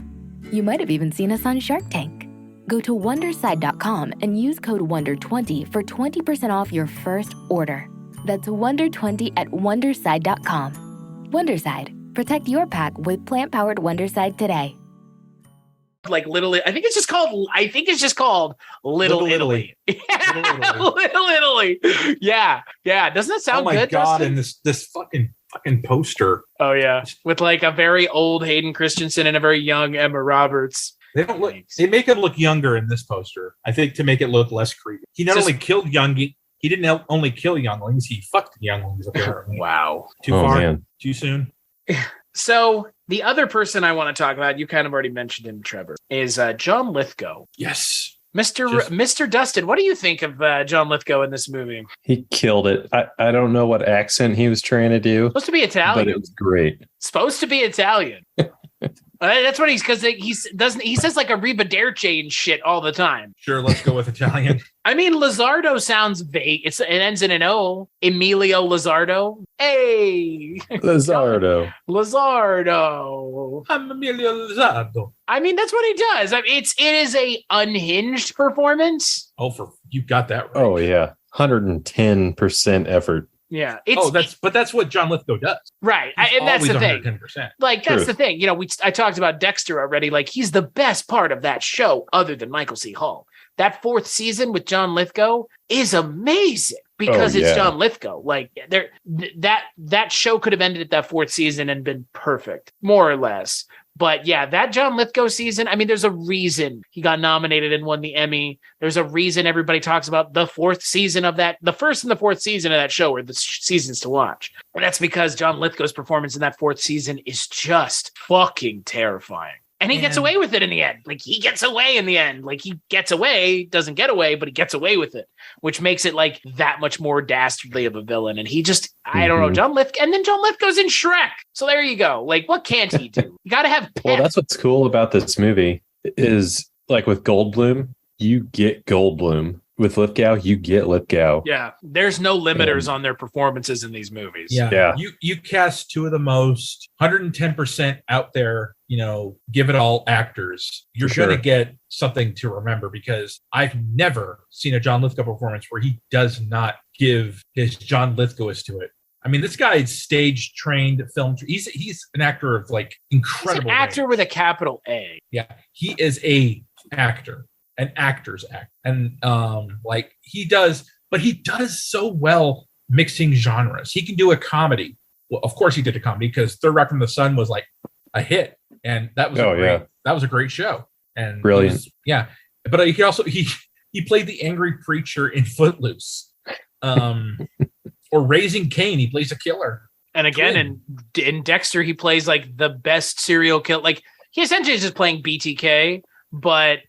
Speaker 1: You might have even seen us on Shark Tank. Go to Wonderside.com and use code WONDER20 for 20% off your first order. That's WONDER20 at Wonderside.com. Wonderside. Protect your pack with plant-powered Wonderside today.
Speaker 3: Like I think it's just called Little Italy. Yeah. Little Italy. Yeah. Doesn't that sound good?
Speaker 4: Oh my God!
Speaker 3: Dustin?
Speaker 4: And this fucking poster.
Speaker 3: Oh yeah, with like a very old Hayden Christensen and a very young Emma Roberts.
Speaker 4: They make him look younger in this poster. I think to make it look less creepy. He not only killed he didn't only kill younglings, he fucked younglings apparently.
Speaker 3: Wow.
Speaker 4: Too far? Man. Too soon?
Speaker 3: So the other person I want to talk about, you kind of already mentioned him, Trevor, is John Lithgow.
Speaker 4: Yes.
Speaker 3: Mr. Dustin, what do you think of John Lithgow in this movie?
Speaker 5: He killed it. I don't know what accent he was trying to do.
Speaker 3: Supposed to be Italian.
Speaker 5: But it was great.
Speaker 3: Supposed to be Italian. That's what because he says like a arrivederci and shit all the time.
Speaker 4: Sure, let's go with Italian.
Speaker 3: I mean, Lizardo sounds vague. It ends in an O. Emilio Lizardo. Hey,
Speaker 5: Lizardo.
Speaker 4: I'm Emilio Lizardo.
Speaker 3: I mean, that's what he does. I mean, it is a unhinged performance.
Speaker 4: Oh, you got that right.
Speaker 5: Oh yeah, 110% effort.
Speaker 3: Yeah.
Speaker 4: That's what John Lithgow does.
Speaker 3: Right. And that's the thing.
Speaker 4: 110%.
Speaker 3: Like, that's the thing. You know, I talked about Dexter already. Like, he's the best part of that show other than Michael C. Hall. That fourth season with John Lithgow is amazing because it's John Lithgow. Like, that show could have ended at that fourth season and been perfect, more or less. But yeah, that John Lithgow season, I mean, there's a reason he got nominated and won the Emmy. There's a reason everybody talks about the fourth season of that. The first and the fourth season of that show are the seasons to watch. And that's because John Lithgow's performance in that fourth season is just fucking terrifying. And he gets away with it in the end. Like, he gets away in the end. Like, he gets away, doesn't get away, but he gets away with it, which makes it, like, that much more dastardly of a villain. And he just, I don't know, John Lithgow. And then John Lithgow's in Shrek. So there you go. Like, what can't he do? You got to have pep.
Speaker 5: Well, that's what's cool about this movie is, like, with Goldblum, you get Goldblum. With Lithgow, you get Lithgow.
Speaker 3: Yeah. There's no limiters on their performances in these movies.
Speaker 4: Yeah. You cast two of the most 110% out there, give it all actors. You're going to get something to remember because I've never seen a John Lithgow performance where he does not give his John Lithgow to it. I mean, this guy is stage trained, film. He's an actor of like incredible.
Speaker 3: He's an actor with a capital A.
Speaker 4: Yeah. He is a actor. An actor's act. And he does so well mixing genres. He can do a comedy. Well, of course he did a comedy because Third Rock from the Sun was like a hit. And that was that was a great show. And
Speaker 5: brilliant.
Speaker 4: But he also he played the angry preacher in Footloose. Or Raising Cain, he plays a killer.
Speaker 3: And again, in Dexter, he plays like the best serial killer. Like, he essentially is just playing BTK, but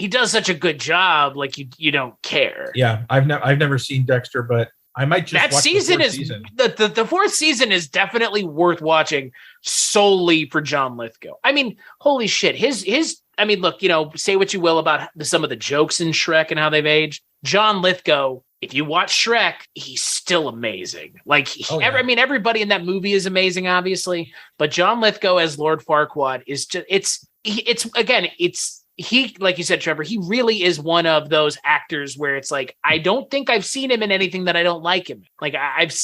Speaker 3: he does such a good job, like you don't care.
Speaker 4: Yeah, I've never seen Dexter, but I might just
Speaker 3: that
Speaker 4: watch
Speaker 3: season
Speaker 4: the
Speaker 3: is
Speaker 4: season.
Speaker 3: The fourth season is definitely worth watching solely for John Lithgow. I mean, holy shit, his I mean, look, say what you will about some of the jokes in Shrek and how they've aged. John Lithgow, if you watch Shrek, he's still amazing. Like, I mean, everybody in that movie is amazing, obviously, but John Lithgow as Lord Farquaad is just, he, like you said, Trevor, he really is one of those actors where it's like, I don't think I've seen him in anything that I don't like him. Like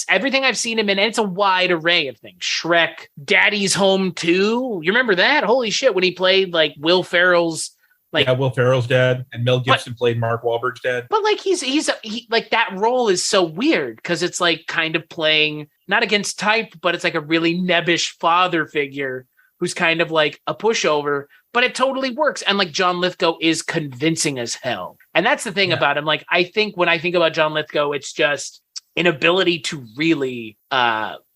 Speaker 3: everything I've seen him in, and it's a wide array of things. Shrek, Daddy's Home 2. You remember that? Holy shit. When he played like Will Ferrell's Will Ferrell's dad, and Mel Gibson played Mark Wahlberg's dad. But like he like that role is so weird because it's like kind of playing not against type, but it's like a really nebbish father figure who's kind of like a pushover, but it totally works. And like John Lithgow is convincing as hell. And that's the thing about him. Like, I think when I think about John Lithgow, it's just an ability to really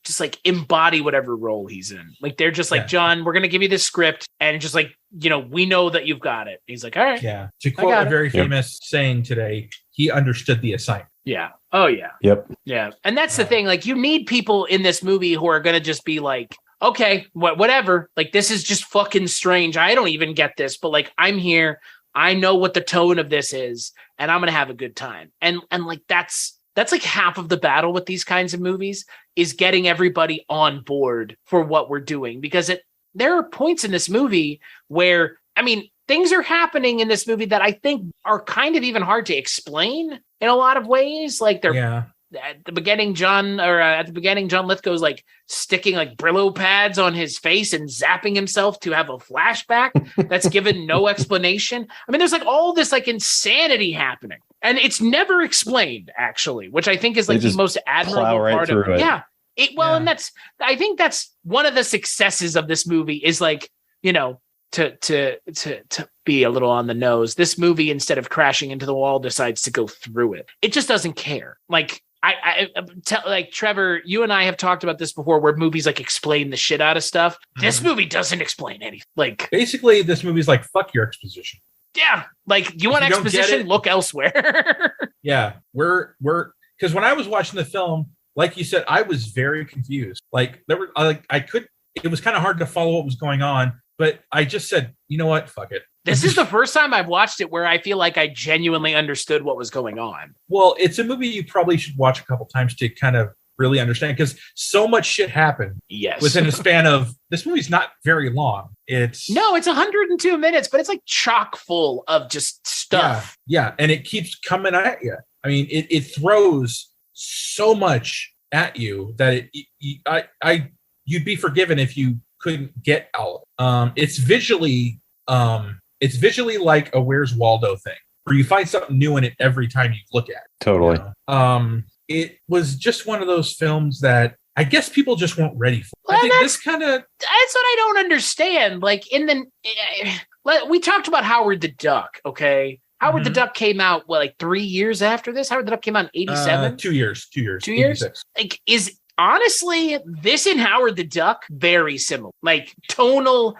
Speaker 3: just like embody whatever role he's in. Like, they're just like, John, we're going to give you this script. And just like, we know that you've got it. He's like, all right. Yeah. To quote a very famous saying today, he understood the assignment. Yeah. Oh, yeah.
Speaker 5: Yep.
Speaker 3: Yeah. And that's the thing. Like, you need people in this movie who are going to just be like, okay, whatever. Like, this is just fucking strange. I don't even get this, but like, I'm here. I know what the tone of this is, and I'm going to have a good time. And like, that's like half of the battle with these kinds of movies is getting everybody on board for what we're doing, because there are points in this movie where, I mean, things are happening in this movie that I think are kind of even hard to explain in a lot of ways. Like, they're at the beginning, John Lithgow's like sticking like Brillo pads on his face and zapping himself to have a flashback that's given no explanation. I mean, there's like all this like insanity happening, and it's never explained, actually, which I think is like the most admirable part of it. Yeah. And I think that's one of the successes of this movie is like, to be a little on the nose. This movie, instead of crashing into the wall, decides to go through it. It just doesn't care. Like, like Trevor, you and I have talked about this before, where movies like explain the shit out of stuff. This movie doesn't explain anything. Like, basically, this movie's like, fuck your exposition. Yeah, like, you want exposition? Look elsewhere. Yeah, we're because when I was watching the film, like you said, I was very confused. Like, there were it was kind of hard to follow what was going on, but I just said, you know what, fuck it. This is the first time I've watched it where I feel like I genuinely understood what was going on. Well, it's a movie you probably should watch a couple times to kind of really understand, because so much shit happened. Yes. Within a span of, this movie's not very long. It's 102 minutes, but it's like chock full of just stuff. Yeah. And it keeps coming at you. I mean, it throws so much at you that you'd be forgiven if you couldn't get all of it. It's visually like a Where's Waldo thing, where you find something new in it every time you look at it.
Speaker 5: Totally.
Speaker 4: It was just one of those films that I guess people just weren't ready for. Well, I think that's what I don't understand. Like, we talked about Howard the Duck, okay? Howard the Duck came out, like 3 years after this? Howard the Duck came out in 87? 2 years. 2 years. 2 years? Like, honestly, this and Howard the Duck, very similar. Like, tonal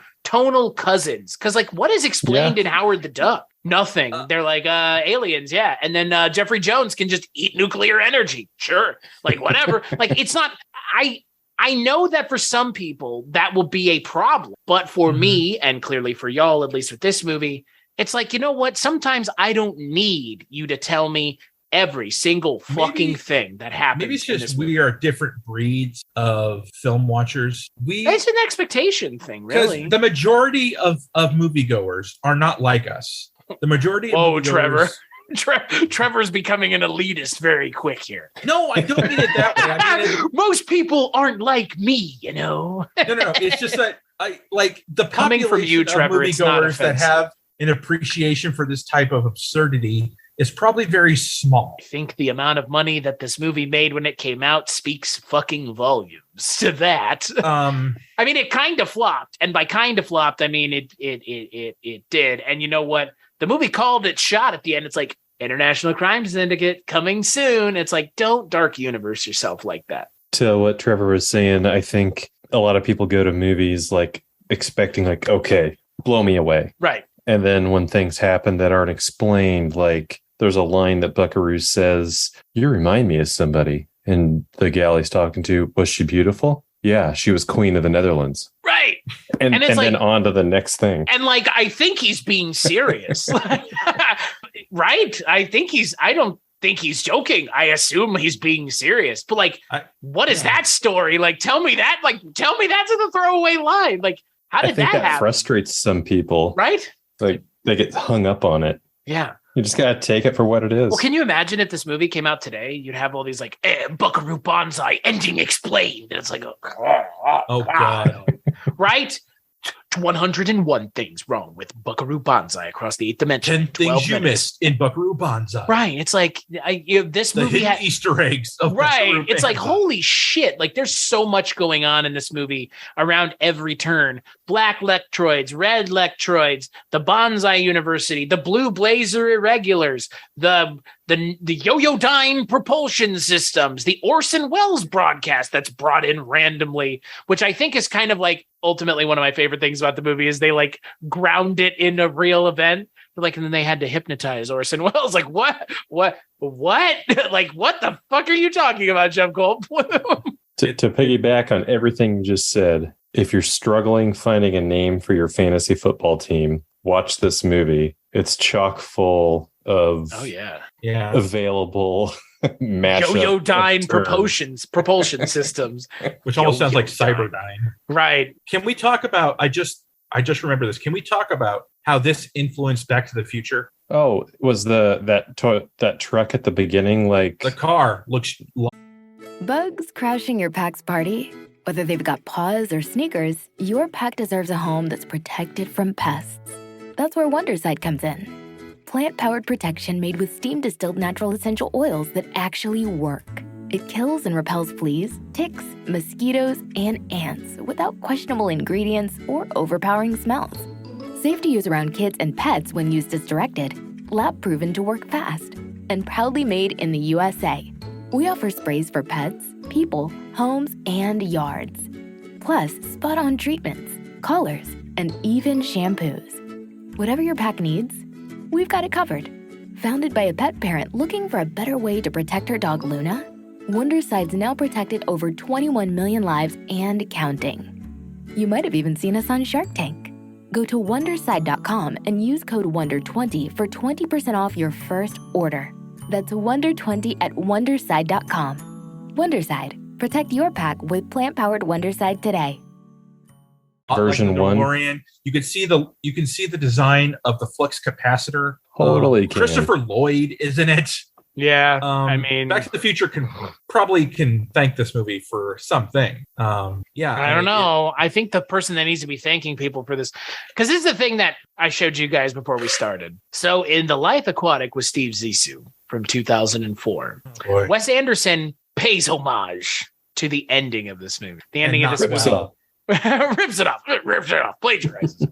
Speaker 4: cousins. Because, like, what is explained in Howard the Duck? Nothing. They're like aliens, yeah. And then Jeffrey Jones can just eat nuclear energy. Sure. Like, whatever. Like, it's not... I know that for some people, that will be a problem. But for me, and clearly for y'all, at least with this movie, it's like, you know what? Sometimes I don't need you to tell me every single fucking thing that happens. Maybe it's just we are different breeds of film watchers. It's an expectation thing, really. The majority of moviegoers are not like us. The majority of Trevor. Trevor's becoming an elitist very quick here. No, I don't mean it that way. I mean most people aren't like me, you know. No. It's just that I like the coming from you, Trevor. It's not offensive. That have an appreciation for this type of absurdity is probably very small. I think the amount of money that this movie made when it came out speaks fucking volumes to that. I mean, it kind of flopped, and by kind of flopped, I mean it did. And you know what? The movie called it shot at the end. It's like, International Crime Syndicate coming soon. It's like, don't dark universe yourself like that.
Speaker 5: To what Trevor was saying, I think a lot of people go to movies like expecting like, okay, blow me away.
Speaker 3: Right.
Speaker 5: And then when things happen that aren't explained, like there's a line that Buckaroo says, "You remind me of somebody." And the gal he's talking to, was she beautiful? Yeah, she was Queen of the Netherlands.
Speaker 3: Right.
Speaker 5: And it's then on to the next thing.
Speaker 3: And like, I think he's being serious. Right? I don't think he's joking. I assume he's being serious. But like, what is that story? Like, tell me that. Like, tell me that's a throwaway line. Like, how did
Speaker 5: I think that
Speaker 3: happen?
Speaker 5: frustrates some people.
Speaker 3: Right?
Speaker 5: Like, they get hung up on it.
Speaker 3: Yeah.
Speaker 5: You just got to take it for what it is.
Speaker 3: Well, can you imagine if this movie came out today? You'd have all these like, Buckaroo Banzai, ending explained. And it's like,
Speaker 4: oh God.
Speaker 3: Right? 101 things wrong with Buckaroo Banzai across the 8th dimension.
Speaker 4: 10 things you missed in Buckaroo Banzai.
Speaker 3: Right. It's like this
Speaker 4: the
Speaker 3: movie
Speaker 4: hidden Easter eggs of
Speaker 3: right.
Speaker 4: Buckaroo
Speaker 3: It's like,
Speaker 4: Banzai.
Speaker 3: holy shit. Like there's so much going on in this movie around every turn. Black Lectroids, red Lectroids, the Banzai University, the Blue Blazer Irregulars, the Yo-Yo-Dyne propulsion systems, the Orson Welles broadcast that's brought in randomly, which I think is kind of like ultimately one of my favorite things about the movie is they like ground it in a real event. Like, and then they had to hypnotize Orson Welles. Like, what? Like, what the fuck are you talking about, Jeff Goldblum?
Speaker 5: To piggyback on everything you just said, if you're struggling finding a name for your fantasy football team, watch this movie. It's chock full of available mashup
Speaker 3: Yo-Yo-Dyne propulsion systems,
Speaker 4: which almost sounds like Cyberdyne.
Speaker 3: Right?
Speaker 4: Can we talk about? I just remember this. Can we talk about how this influenced Back to the Future?
Speaker 5: Oh, was that truck at the beginning like
Speaker 4: the car looks?
Speaker 1: Bugs crashing your pack's party? Whether they've got paws or sneakers, your pack deserves a home that's protected from pests. That's where Wondercide comes in. Plant-powered protection made with steam-distilled natural essential oils that actually work. It kills and repels fleas, ticks, mosquitoes, and ants without questionable ingredients or overpowering smells. Safe to use around kids and pets when used as directed. Lab-proven to work fast. And proudly made in the USA. We offer sprays for pets, people, homes, and yards. Plus, spot-on treatments, collars, and even shampoos. Whatever your pack needs, we've got it covered. Founded by a pet parent looking for a better way to protect her dog Luna, Wondercide's now protected over 21 million lives and counting. You might have even seen us on Shark Tank. Go to Wondercide.com and use code WONDER20 for 20% off your first order. That's WONDER20 at Wondercide.com. Wondercide. Protect your pack with plant-powered Wondercide today.
Speaker 5: Version
Speaker 4: like
Speaker 5: 1.
Speaker 4: You can see the design of the flux capacitor.
Speaker 5: Totally.
Speaker 4: Christopher Lloyd is in it.
Speaker 3: Yeah,
Speaker 4: I mean, Back to the Future can thank this movie for something. I
Speaker 3: don't know. I think the person that needs to be thanking people for this, because this is the thing that I showed you guys before we started. So in The Life Aquatic with Steve Zissou from 2004, Wes Anderson pays homage to the ending of this movie. The ending of this movie. rips it off, plagiarizes.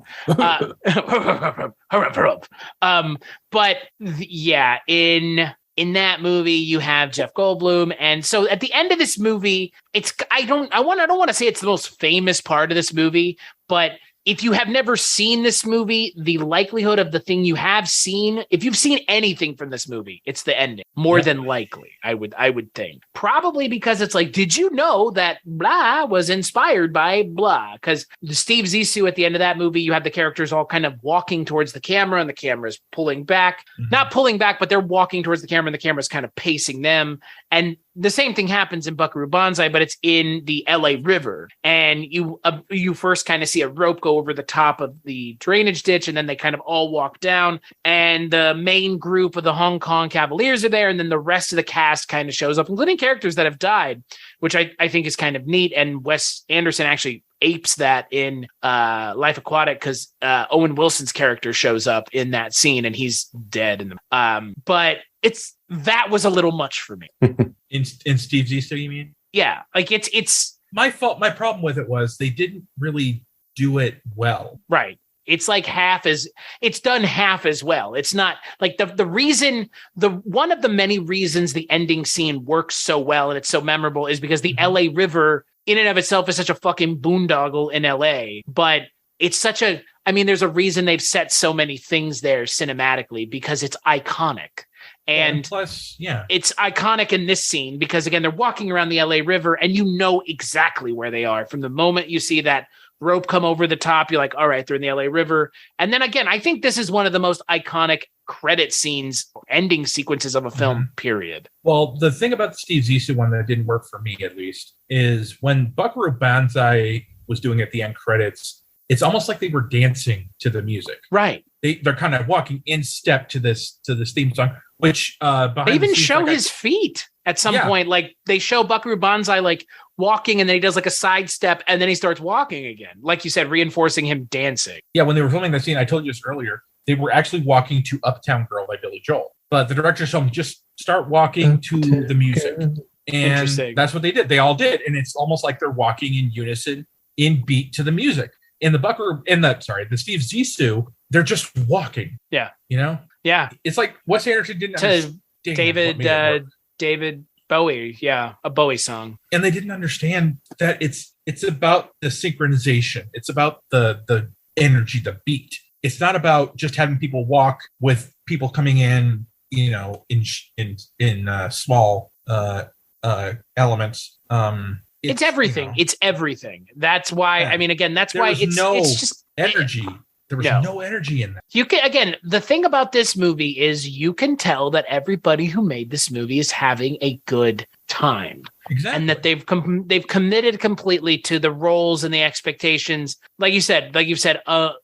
Speaker 3: But yeah, in that movie, you have Jeff Goldblum. And so at the end of this movie, I don't want to say it's the most famous part of this movie, but if you have never seen this movie, the likelihood of the thing you have seen, if you've seen anything from this movie, it's the ending. More than likely, I would think. Probably because it's like, did you know that blah was inspired by blah? Because Steve Zissou at the end of that movie, you have the characters all kind of walking towards the camera and the camera's pulling back. Mm-hmm. Not pulling back, but they're walking towards the camera and the camera's kind of pacing them. And the same thing happens in Buckaroo Banzai, but it's in the LA River. And you first kind of see a rope go over the top of the drainage ditch, and then they kind of all walk down. And the main group of the Hong Kong Cavaliers are there, and then the rest of the cast kind of shows up, including characters that have died, which I think is kind of neat. And Wes Anderson actually apes that in Life Aquatic, because Owen Wilson's character shows up in that scene, and he's dead. But that was a little much for me.
Speaker 4: In Steve Zissou, you mean?
Speaker 3: Yeah, like it's
Speaker 4: my fault. My problem with it was they didn't really do it well.
Speaker 3: Right. It's like it's done half as well. It's not like one of the many reasons the ending scene works so well and it's so memorable is because the LA River in and of itself is such a fucking boondoggle in LA, but it's such a I mean, there's a reason they've set so many things there cinematically because it's iconic. And
Speaker 4: plus,
Speaker 3: it's iconic in this scene because, again, they're walking around the LA River and you know exactly where they are. From the moment you see that rope come over the top, you're like, all right, they're in the LA River. And then again, I think this is one of the most iconic credit scenes, ending sequences of a film, period.
Speaker 4: Well, the thing about the Steve Zissou one that didn't work for me, at least, is when Buckaroo Banzai was doing at the end credits, it's almost like they were dancing to the music.
Speaker 3: Right.
Speaker 4: They're kind of walking in step to this theme song, which
Speaker 3: they even show his feet at some point. Like they show Buckaroo Banzai like walking, and then he does like a sidestep, and then he starts walking again. Like you said, reinforcing him dancing.
Speaker 4: Yeah, when they were filming that scene, I told you this earlier, they were actually walking to Uptown Girl by Billy Joel. But the director told them just start walking to the music. And that's what they did. They all did. And it's almost like they're walking in unison, in beat to the music. In the Steve Zissou, they're just walking.
Speaker 3: Yeah.
Speaker 4: You know?
Speaker 3: Yeah.
Speaker 4: It's like Wes Anderson didn't understand
Speaker 3: David Bowie. Yeah. A Bowie song.
Speaker 4: And they didn't understand that it's about the synchronization. It's about the energy, the beat. It's not about just having people walk with people coming in, you know, in small elements.
Speaker 3: It's everything. You know, it's everything. That's why. Yeah. I mean, again, that's why it's just
Speaker 4: energy. There was no energy in that.
Speaker 3: You can, again, the thing about this movie is you can tell that everybody who made this movie is having a good time.
Speaker 4: Exactly.
Speaker 3: And that they've committed completely to the roles and the expectations. Like you've said a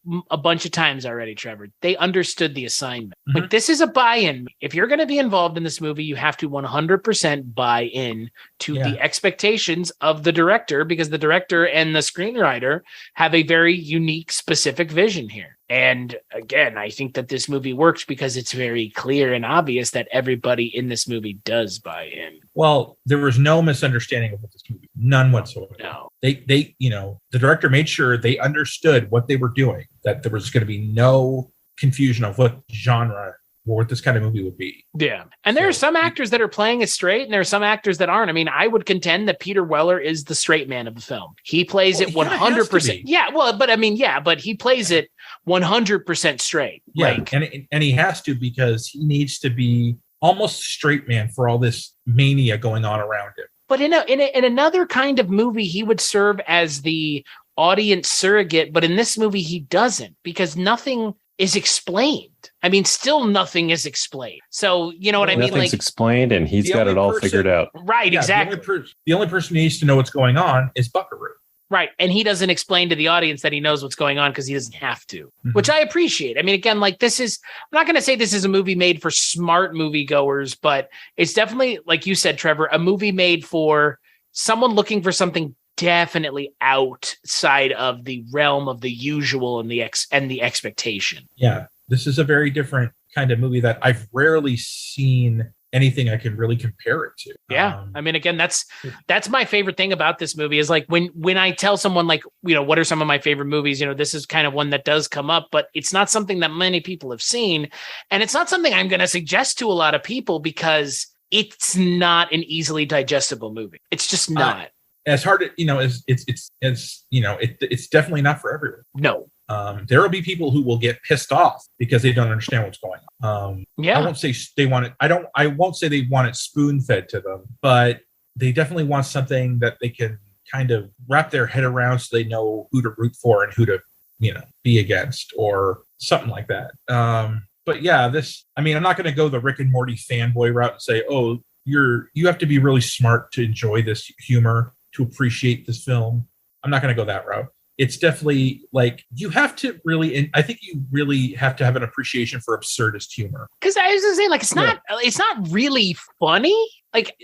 Speaker 3: bunch of times already, Trevor, they understood the assignment. Mm-hmm. Like this is a buy-in. If you're going to be involved in this movie, you have to 100% buy in to the expectations of the director, because the director and the screenwriter have a very unique, specific vision here. And again, I think that this movie works because it's very clear and obvious that everybody in this movie does buy in.
Speaker 4: Well, there was no misunderstanding of this movie. None whatsoever.
Speaker 3: No.
Speaker 4: They, you know, the director made sure they understood what they were doing, that there was going to be no confusion of what genre or what this kind of movie would be.
Speaker 3: Yeah. And there are some actors that are playing it straight, and there are some actors that aren't. I mean, I would contend that Peter Weller is the straight man of the film. He plays it 100%. Yeah. Well, but I mean, but he plays it 100% straight.
Speaker 4: Yeah.
Speaker 3: Like,
Speaker 4: and he has to, because he needs to be almost straight man for all this mania going on around him.
Speaker 3: But in another kind of movie, he would serve as the audience surrogate. But in this movie, he doesn't, because nothing is explained. I mean, still nothing is explained. So, you know what I mean?
Speaker 5: Nothing's explained, and he's got it all figured out.
Speaker 3: Right, exactly.
Speaker 4: The only person who needs to know what's going on is Buckaroo.
Speaker 3: Right. And he doesn't explain to the audience that he knows what's going on because he doesn't have to, which I appreciate. I mean, again, like I'm not going to say this is a movie made for smart moviegoers, but it's definitely, like you said, Trevor, a movie made for someone looking for something definitely outside of the realm of the usual and the expectation.
Speaker 4: Yeah. This is a very different kind of movie that I've rarely seen anything I can really compare it to.
Speaker 3: Yeah. I mean, again, that's my favorite thing about this movie is like when I tell someone like, you know, what are some of my favorite movies? You know, this is kind of one that does come up, but it's not something that many people have seen. And it's not something I'm going to suggest to a lot of people because it's not an easily digestible movie. It's just not.
Speaker 4: As hard, you know, it's definitely not for everyone.
Speaker 3: No.
Speaker 4: There will be people who will get pissed off because they don't understand what's going on. I won't say they want it. I won't say they want it spoon fed to them, but they definitely want something that they can kind of wrap their head around so they know who to root for and who to, you know, be against or something like that. But yeah, I'm not going to go the Rick and Morty fanboy route and say, oh, you have to be really smart to enjoy this humor, to appreciate this film. I'm not going to go that route. It's definitely like you have to really, I think you really have to have an appreciation for absurdist humor.
Speaker 3: Because I was gonna say, like, it's not really funny. Like,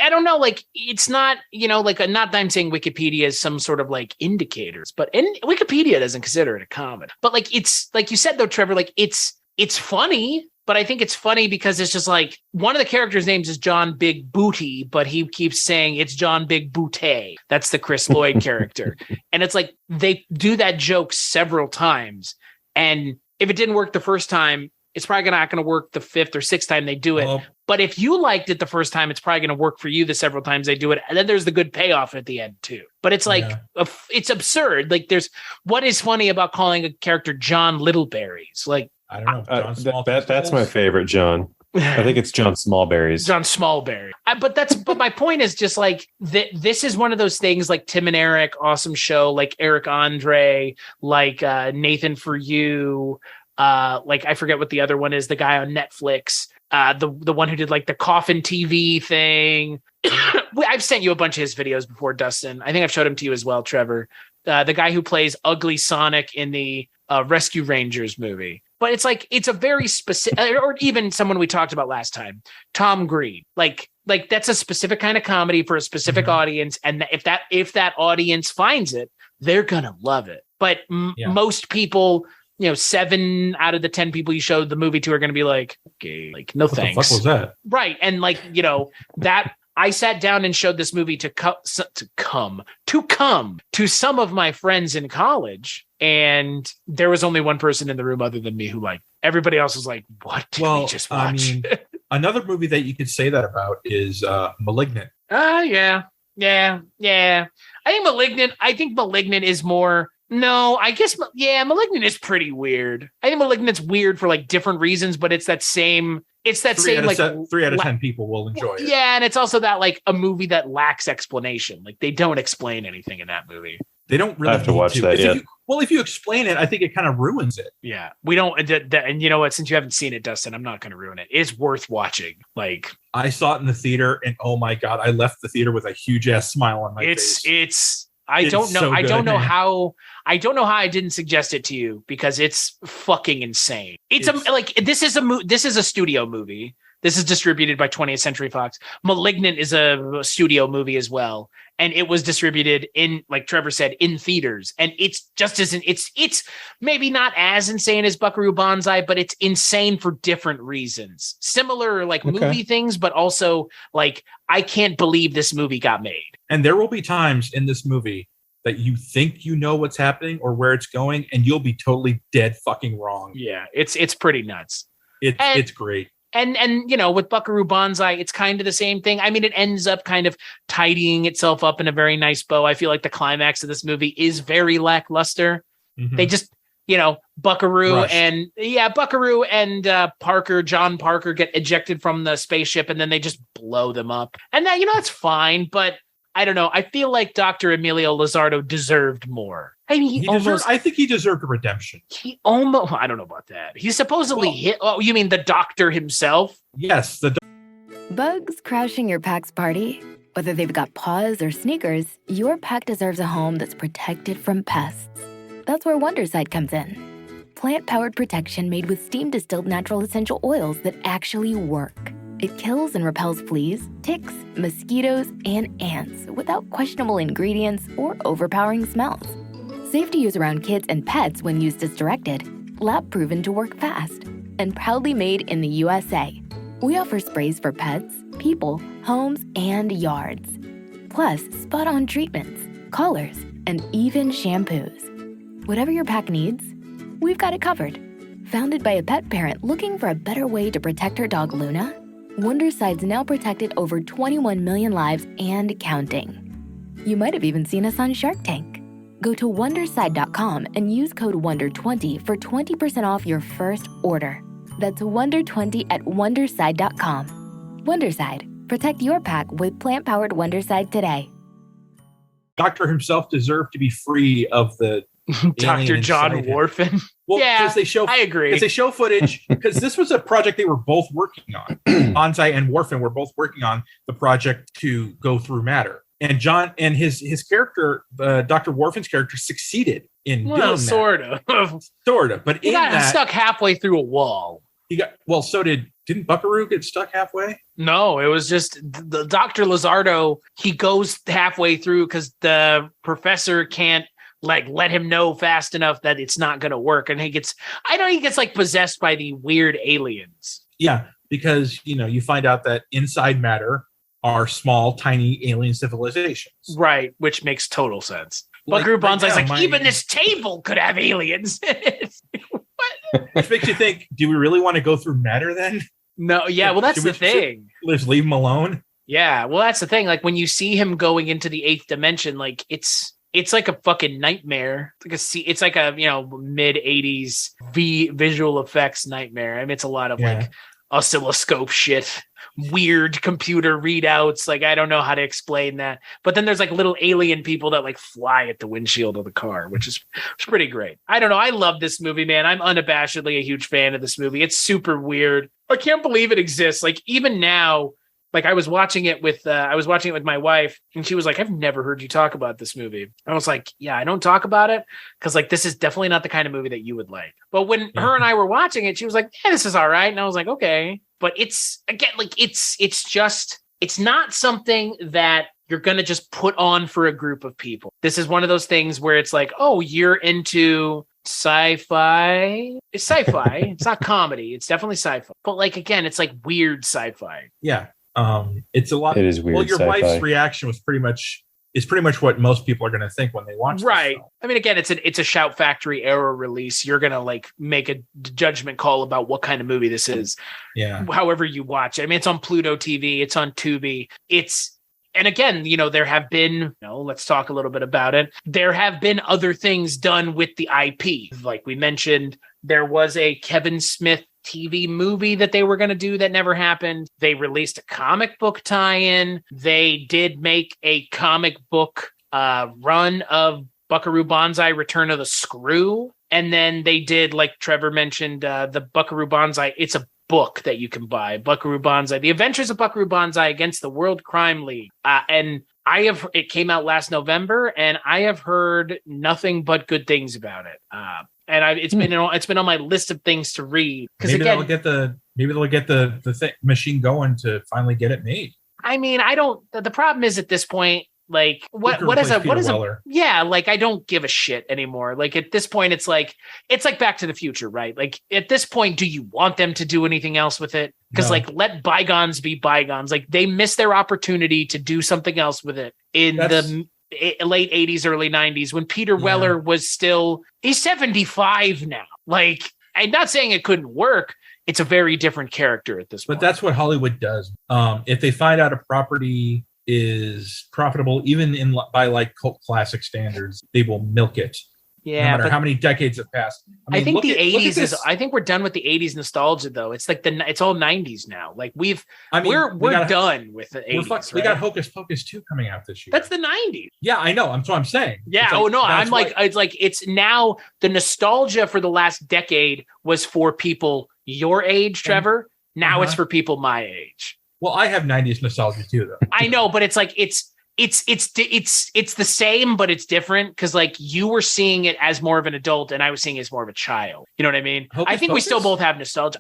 Speaker 3: I don't know, like, it's not, you know, like, not that I'm saying Wikipedia is some sort of like indicators, but Wikipedia doesn't consider it a comedy. But like, it's like you said though, Trevor, like it's funny. But I think it's funny because it's just like one of the characters' names is John Big Booty, but he keeps saying it's John Big Booty. That's the Chris Lloyd character. And it's like they do that joke several times. And if it didn't work the first time, it's probably not going to work the fifth or sixth time they do it. But if you liked it the first time, it's probably going to work for you the several times they do it. And then there's the good payoff at the end too. But it's like, it's absurd. Like what is funny about calling a character John Littleberries? Like,
Speaker 4: I don't know.
Speaker 5: That's my favorite, John. I think it's John Smallberries.
Speaker 3: John Smallberry. But my point is just like this is one of those things like Tim and Eric, awesome show, like Eric Andre, like Nathan For You, like I forget what the other one is, the guy on Netflix, the one who did like the coffin TV thing. I've sent you a bunch of his videos before, Dustin. I think I've showed him to you as well, Trevor. The guy who plays Ugly Sonic in the Rescue Rangers movie. But it's like, it's a very specific, or even someone we talked about last time, Tom Green. Like that's a specific kind of comedy for a specific audience. And if that audience finds it, they're going to love it. But most people, 7 out of the 10 people you showed the movie to are going to be like, okay, like, no thanks.
Speaker 4: What the fuck was that?
Speaker 3: Right. And like, that I sat down and showed this movie to come to some of my friends in college. And there was only one person in the room other than me who like, everybody else was like, what did we just watch?
Speaker 4: I mean, another movie that you could say that about is Malignant.
Speaker 3: Yeah. I think Malignant is more, no, I guess, Malignant is pretty weird. I think Malignant's weird for like different reasons, but it's that same like
Speaker 4: 3 out of 10 people will enjoy it.
Speaker 3: Yeah. And it's also that like a movie that lacks explanation. Like they don't explain anything in that movie.
Speaker 4: They don't really
Speaker 5: have to watch that yet.
Speaker 4: If you explain it, I think it kind of ruins it.
Speaker 3: Yeah, we don't. And you know what? Since you haven't seen it, Dustin, I'm not going to ruin it. It's worth watching. Like
Speaker 4: I saw it in the theater, and oh my god, I left the theater with a huge ass smile on my face.
Speaker 3: I don't know how I didn't suggest it to you because it's fucking insane. This is a studio movie. This is distributed by 20th Century Fox. Malignant is a studio movie as well. And it was distributed in, like Trevor said, in theaters. And it's just it's maybe not as insane as Buckaroo Banzai, but it's insane for different reasons. Similar movie things, but also like, I can't believe this movie got made.
Speaker 4: And there will be times in this movie that you think you know what's happening or where it's going, and you'll be totally dead fucking wrong.
Speaker 3: Yeah, it's pretty nuts.
Speaker 4: It's great.
Speaker 3: And with Buckaroo Banzai, it's kind of the same thing. I mean, it ends up kind of tidying itself up in a very nice bow. I feel like the climax of this movie is very lackluster. Mm-hmm. They just, Buckaroo and John Parker get ejected from the spaceship, and then they just blow them up. And that, that's fine. But I don't know. I feel like Dr. Emilio Lizardo deserved more. I mean,
Speaker 4: I think he deserved a redemption.
Speaker 3: I don't know about that. He supposedly hit. Oh, you mean the doctor himself?
Speaker 4: Yes.
Speaker 1: Bugs crashing your pack's party? Whether they've got paws or sneakers, your pack deserves a home that's protected from pests. That's where Wondercide comes in. Plant-powered protection made with steam-distilled natural essential oils that actually work. It kills and repels fleas, ticks, mosquitoes, and ants without questionable ingredients or overpowering smells. Safe to use around kids and pets when used as directed. Lab proven to work fast. And proudly made in the USA. We offer sprays for pets, people, homes, and yards. Plus, spot-on treatments, collars, and even shampoos. Whatever your pack needs, we've got it covered. Founded by a pet parent looking for a better way to protect her dog Luna, Wondercide's now protected over 21 million lives and counting. You might have even seen us on Shark Tank. Go to Wondercide.com and use code WONDER20 for 20% off your first order. That's WONDER20 at Wondercide.com. Wondercide. Protect your pack with plant-powered Wondercide today.
Speaker 4: Doctor himself deserved to be free of the
Speaker 3: Dr. John Whorfin.
Speaker 4: Well,
Speaker 3: yeah, I agree.
Speaker 4: Because they show footage, because this was a project they were both working on. Banzai and Whorfin were both working on the project to go through matter. And John and his character, Dr. Whorfin's character, succeeded in doing that.
Speaker 3: Sort of.
Speaker 4: But
Speaker 3: he got stuck halfway through a wall.
Speaker 4: Didn't Buckaroo get stuck halfway?
Speaker 3: No, it was just the Dr. Lizardo. He goes halfway through because the professor can't let him know fast enough that it's not going to work. And he gets possessed by the weird aliens.
Speaker 4: Yeah, because, you find out that inside matter are small, tiny alien civilizations.
Speaker 3: Right, which makes total sense. Buckaroo Banzai's even this table could have aliens.
Speaker 4: Which makes you think, do we really want to go through matter then?
Speaker 3: No, yeah, well, that's the thing.
Speaker 4: Let's leave him alone.
Speaker 3: Yeah, well, that's the thing. Like when you see him going into the 8th dimension, like it's like a fucking nightmare. It's like a mid 80s visual effects nightmare. I mean, it's a lot of like oscilloscope shit, weird computer readouts. Like I don't know how to explain that. But then there's like little alien people that like fly at the windshield of the car, which is pretty great. I don't know. I love this movie, man. I'm unabashedly a huge fan of this movie. It's super weird. I can't believe it exists. Like even now. Like I was watching it with my wife, and she was like, "I've never heard you talk about this movie." I was like, "Yeah, I don't talk about it because like this is definitely not the kind of movie that you would like." But when her and I were watching it, she was like, "Yeah, this is all right," and I was like, "Okay." But it's again like it's not something that you're gonna just put on for a group of people. This is one of those things where it's like, "Oh, you're into sci-fi." It's sci-fi. It's not comedy. It's definitely sci-fi. But like again, it's like weird sci-fi.
Speaker 4: Yeah. It's a lot.
Speaker 5: It is weird.
Speaker 4: Well, your
Speaker 5: sci-fi.
Speaker 4: wife's reaction was pretty much what most people are going to think when they watch this
Speaker 3: right.
Speaker 4: film.
Speaker 3: I mean, again, it's a Shout Factory era release. You're going to like make a judgment call about what kind of movie this is.
Speaker 4: Yeah.
Speaker 3: However you watch it. I mean, it's on Pluto TV. It's on Tubi. And again, there have been, let's talk a little bit about it. There have been other things done with the IP. Like we mentioned, there was a Kevin Smith TV movie that they were going to do that never happened. They released a comic book tie-in. They did make a comic book run of Buckaroo Banzai, Return of the Screw. And then they did, like Trevor mentioned, the Buckaroo Banzai. It's a book that you can buy. Buckaroo Banzai, The Adventures of Buckaroo Banzai Against the World Crime League. And it came out last November, and I have heard nothing but good things about it. And it's been on my list of things to read.
Speaker 4: Maybe they'll get the machine going to finally get it made.
Speaker 3: I mean, the problem is at this point, like what is like I don't give a shit anymore. Like at this point, it's like Back to the Future, right? Like at this point, do you want them to do anything else with it? Because like let bygones be bygones. Like they missed their opportunity to do something else with it in the late 80s, early 90s when Peter Weller was he's 75 now. Like I'm not saying it couldn't work. It's a very different character at this point.
Speaker 4: But that's what Hollywood does. If they find out a property is profitable, even by like cult classic standards, they will milk it.
Speaker 3: Yeah,
Speaker 4: no matter how many decades have passed.
Speaker 3: I think the 80s is. I think we're done with the 80s nostalgia, though. It's like it's all 90s now. Like we're done with the 80s.
Speaker 4: We got Hocus Pocus 2 coming out this year.
Speaker 3: That's the 90s.
Speaker 4: Yeah, I know. That's what I'm saying.
Speaker 3: Yeah. It's now the nostalgia for the last decade was for people your age, Trevor. Now it's for people my age.
Speaker 4: Well, I have 90s nostalgia too, though.
Speaker 3: I know, but it's like it's the same, but it's different because like you were seeing it as more of an adult and I was seeing it as more of a child. You know what I mean? I think we still both have nostalgia.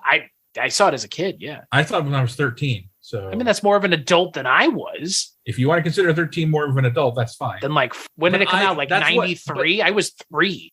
Speaker 3: I saw it as a kid. Yeah.
Speaker 4: I saw it when I was 13. So
Speaker 3: I mean, that's more of an adult than I was.
Speaker 4: If you want to consider 13 more of an adult, that's fine.
Speaker 3: Then like, when did it come out? Like 93? I was 3.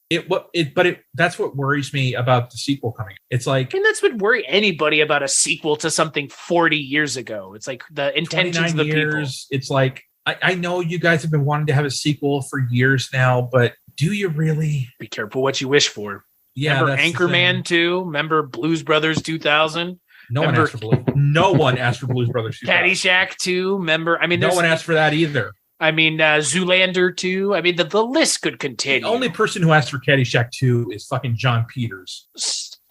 Speaker 4: That's what worries me about the sequel coming. It's like,
Speaker 3: I mean, that's what worry anybody about a sequel to something 40 years ago. It's like the intentions of the people.
Speaker 4: It's like, I know you guys have been wanting to have a sequel for years now, but do you really?
Speaker 3: Be careful what you wish for.
Speaker 4: Yeah,
Speaker 3: remember Anchorman 2? Remember Blues Brothers 2000?
Speaker 4: No one asked for Blues Brothers 2000.
Speaker 3: Caddyshack 2? Remember? I mean,
Speaker 4: no one asked for that either.
Speaker 3: I mean, Zoolander 2. I mean, the list could continue.
Speaker 4: The only person who asked for Caddyshack 2 is fucking John Peters.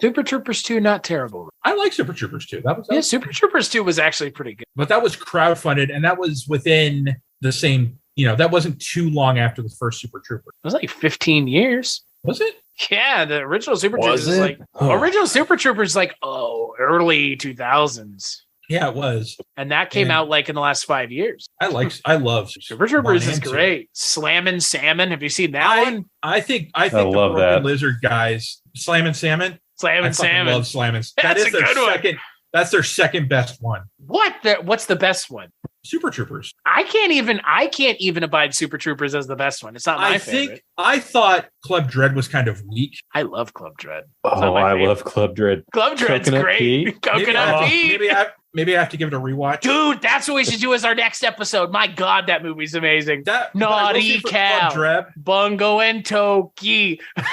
Speaker 3: Super Troopers 2, not terrible.
Speaker 4: I like Super Troopers 2.
Speaker 3: Super Troopers 2 was actually pretty good.
Speaker 4: But that was crowdfunded, and that was within the same, that wasn't too long after the first Super Trooper.
Speaker 3: It was like 15 years.
Speaker 4: Was it?
Speaker 3: Yeah, the original Super Troopers is like original Super Troopers like early 2000s.
Speaker 4: Yeah, it was.
Speaker 3: And that came out like in the last 5 years.
Speaker 4: I love
Speaker 3: Super Troopers is great. Slammin' Salmon. Have you seen that one?
Speaker 4: I think the Broken Lizard guys, Slammin' Salmon.
Speaker 3: Slammin' Salmon.
Speaker 4: I love Slammin'.
Speaker 3: That's a good one.
Speaker 4: That's their second best one.
Speaker 3: What's the best one?
Speaker 4: Super Troopers.
Speaker 3: I can't even abide Super Troopers as the best one. It's not my favorite.
Speaker 4: I thought Club Dread was kind of weak.
Speaker 3: I love Club Dread.
Speaker 5: Oh, I love Club Dread.
Speaker 3: Club Dread's great. Coconut Pete.
Speaker 4: Maybe I have to give it a rewatch.
Speaker 3: Dude, that's what we should do as our next episode. My God, that movie's amazing. Naughty Cow, Bungo and Toki.
Speaker 4: But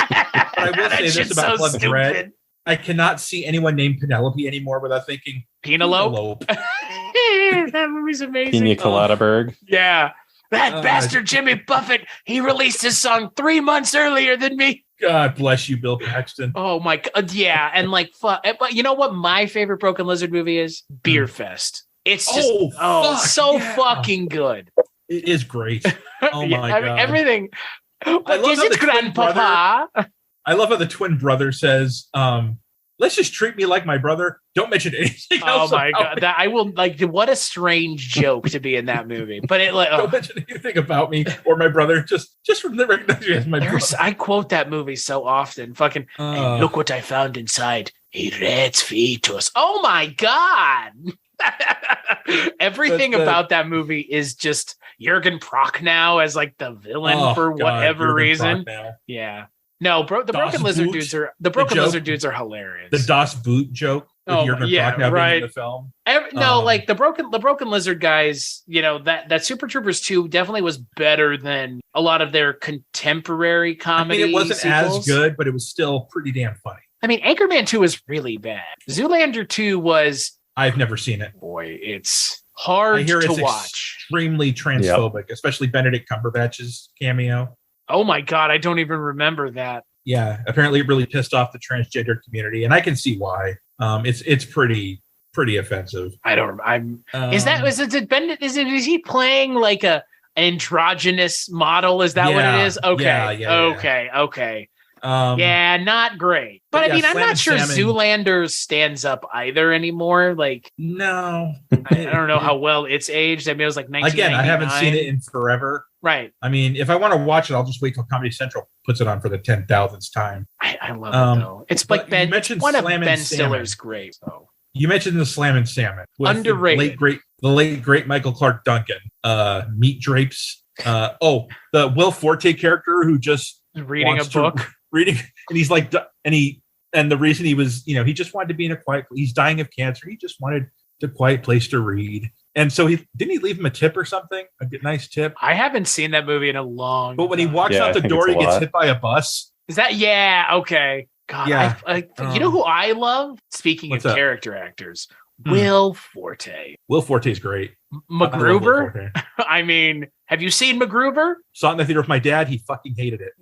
Speaker 4: I will say this about Club Dread. I cannot see anyone named Penelope anymore without thinking
Speaker 3: Penelope. That movie's amazing.
Speaker 5: Pina Colada Berg.
Speaker 3: Yeah. That bastard Jimmy Buffett, he released his song 3 months earlier than me.
Speaker 4: God bless you, Bill Paxton.
Speaker 3: Oh my God. Yeah. And like, but you know what my favorite Broken Lizard movie is? Beer Fest. It's just fucking good.
Speaker 4: It is great. Oh my God.
Speaker 3: Everything. What is it, Grandpapa?
Speaker 4: I love how the twin brother says, let's just treat me like my brother. Don't mention anything else.
Speaker 3: Oh my God. That I will like what a strange joke to be in that movie. But it like
Speaker 4: don't mention anything about me or my brother. Just recognize you as my brother.
Speaker 3: I quote that movie so often. Fucking hey, look what I found inside. A rat's fetus. Oh my God. Everything about that movie is just Jürgen Prochnow as like the villain for whatever reason. Yeah. No, the Broken Lizard dudes are hilarious.
Speaker 4: The Das Boot joke.
Speaker 3: Right.
Speaker 4: In the film.
Speaker 3: Like the Broken Lizard guys. You know that Super Troopers 2 definitely was better than a lot of their contemporary comedy.
Speaker 4: I mean, it wasn't
Speaker 3: sequels.
Speaker 4: as good, but it was still pretty damn funny.
Speaker 3: I mean, Anchorman 2 was really bad. Zoolander 2 was.
Speaker 4: I've never seen it.
Speaker 3: Boy, it's hard to watch.
Speaker 4: Extremely transphobic, especially Benedict Cumberbatch's cameo.
Speaker 3: Oh my God, I don't even remember that.
Speaker 4: Yeah, apparently it really pissed off the transgender community, and I can see why. It's pretty offensive. Is he playing like an androgynous model? Is that what it is? Okay. Okay. Not great. But I mean, I'm not sure Zoolander stands up either anymore. Like, no,
Speaker 3: I don't know how well it's aged. I mean, it was like 1999.
Speaker 4: Again, I haven't seen it in forever.
Speaker 3: Right.
Speaker 4: I mean, if I want to watch it, I'll just wait till Comedy Central puts it on for the 10,000th time.
Speaker 3: I love it though. It's like one of Ben Stiller's great. So.
Speaker 4: You mentioned the Slam and Salmon.
Speaker 3: Underrated.
Speaker 4: The late great Michael Clark Duncan. Meat Drapes. The Will Forte character who just
Speaker 3: reading a book.
Speaker 4: And he's like, and the reason he was, he just wanted to be in a quiet. He's dying of cancer. He just wanted a quiet place to read. And so he leave him a tip or something? A nice tip.
Speaker 3: I haven't seen that movie in a long time.
Speaker 4: But when he walks out the door, he gets hit by a bus.
Speaker 3: Is that? Yeah. Okay. God. Yeah. You know who I love? Speaking of character actors, Will Forte.
Speaker 4: Will Forte is great.
Speaker 3: MacGruber. I mean, have you seen MacGruber?
Speaker 4: Saw it in the theater with my dad. He fucking hated it.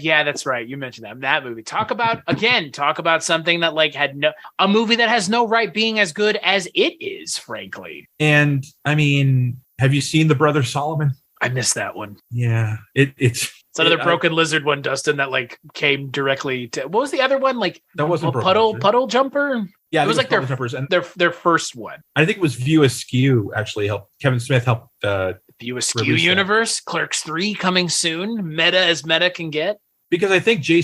Speaker 3: Yeah, that's right. You mentioned that movie. Talk about something that like had a movie that has no right being as good as it is, frankly.
Speaker 4: And I mean, have you seen The Brother Solomon?
Speaker 3: I missed that one.
Speaker 4: Yeah, it's
Speaker 3: another Broken Lizard one, Dustin. That like came directly to. What was the other one? Like
Speaker 4: that wasn't
Speaker 3: puddle jumper. Yeah,
Speaker 4: it
Speaker 3: was like their
Speaker 4: jumpers and
Speaker 3: their first one.
Speaker 4: I think it was View Askew. Actually, Kevin Smith helped.
Speaker 3: View Askew universe. Clerks 3 coming soon. Meta as meta can get.
Speaker 4: Because I think Jay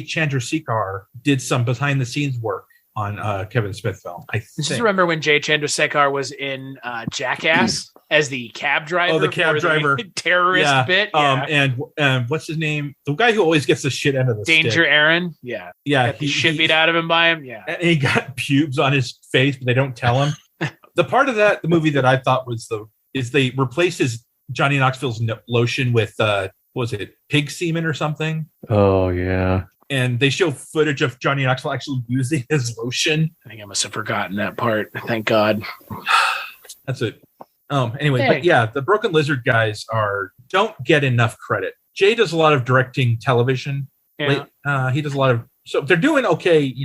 Speaker 4: Chandrasekhar did some behind the scenes work on Kevin Smith film. I just
Speaker 3: remember when Jay Chandrasekhar was in Jackass as the cab driver.
Speaker 4: Oh, the cab driver
Speaker 3: terrorist bit. Yeah.
Speaker 4: And what's his name? The guy who always gets the shit end of the
Speaker 3: Danger
Speaker 4: stick.
Speaker 3: Aaron. Yeah.
Speaker 4: Yeah.
Speaker 3: He shit beat out of him by him. Yeah.
Speaker 4: And he got pubes on his face, but they don't tell him. The part of the movie that I thought was they replaced his Johnny Knoxville's lotion with was it pig semen or something?
Speaker 5: Oh yeah.
Speaker 4: And they show footage of Johnny Knoxville actually using his lotion.
Speaker 3: I think I must have forgotten that part. Thank God.
Speaker 4: That's it. Anyway, But yeah, the Broken Lizard guys don't get enough credit. Jay does a lot of directing television.
Speaker 3: Yeah.
Speaker 4: He does a lot of, so they're doing okay,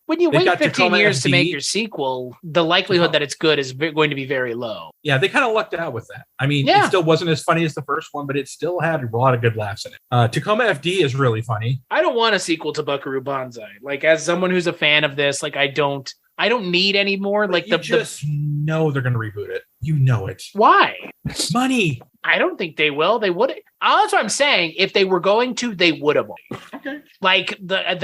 Speaker 3: When you wait 15 years to make your sequel, the likelihood that it's good is going to be very low.
Speaker 4: Yeah, they kind of lucked out with that. I mean, it still wasn't as funny as the first one, but it still had a lot of good laughs in it. Tacoma FD is really funny.
Speaker 3: I don't want a sequel to Buckaroo Banzai. Like, as someone who's a fan of this, like, I don't need any more. Like,
Speaker 4: just know they're going to reboot it. You know it.
Speaker 3: Why?
Speaker 4: Money.
Speaker 3: I don't think they will. They would. That's what I'm saying. If they were going to, they would have.
Speaker 4: Okay.
Speaker 3: Like I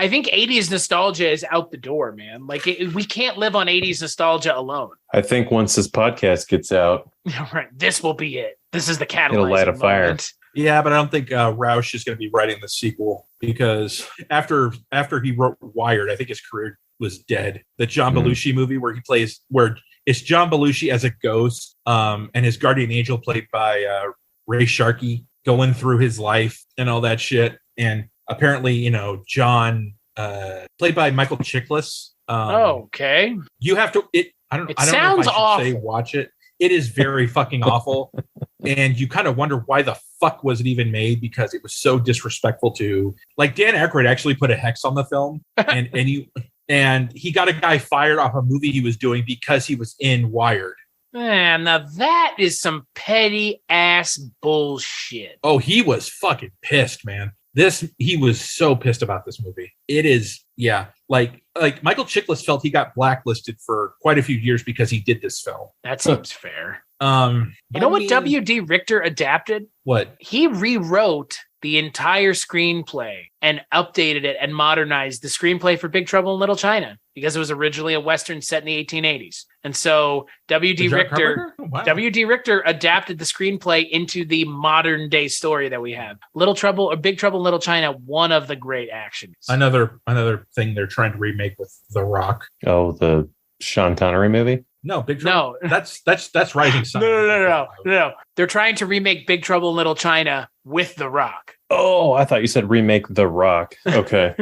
Speaker 3: think 80s nostalgia is out the door, man. Like we can't live on 80s nostalgia alone.
Speaker 5: I think once this podcast gets out,
Speaker 3: right, this will be it. This is the catalyst.
Speaker 5: It'll light a fire.
Speaker 4: Yeah, but I don't think Roush is going to be writing the sequel because after he wrote Wired, I think his career was dead. The John Belushi movie where it's John Belushi as a ghost, and his guardian angel played by Ray Sharkey going through his life and all that shit. And apparently, John played by Michael Chiklis.
Speaker 3: Okay.
Speaker 4: You have to. I don't know if I should say watch it. It is very fucking awful, and you kind of wonder why the fuck was it even made, because it was so disrespectful to, like, Dan Aykroyd actually put a hex on the film, and he got a guy fired off a movie he was doing because he was in Wired.
Speaker 3: Man, now that is some petty ass bullshit.
Speaker 4: Oh, he was fucking pissed, man. He was so pissed about this movie. It is, yeah. Like Michael Chiklis felt he got blacklisted for quite a few years because he did this film.
Speaker 3: That seems fair. What W.D. Richter adapted?
Speaker 4: What?
Speaker 3: He rewrote the entire screenplay and updated it and modernized the screenplay for Big Trouble in Little China because it was originally a Western set in the 1880s. And so W.D. Richter adapted the screenplay into the modern day story that we have. Big Trouble in Little China, one of the great actions.
Speaker 4: Another thing they're trying to remake with The Rock.
Speaker 5: Oh, the Sean Connery movie?
Speaker 4: No, Big Trouble. No, that's Rising Sun.
Speaker 3: No. They're trying to remake Big Trouble in Little China with The Rock.
Speaker 5: Oh, I thought you said remake The Rock. Okay.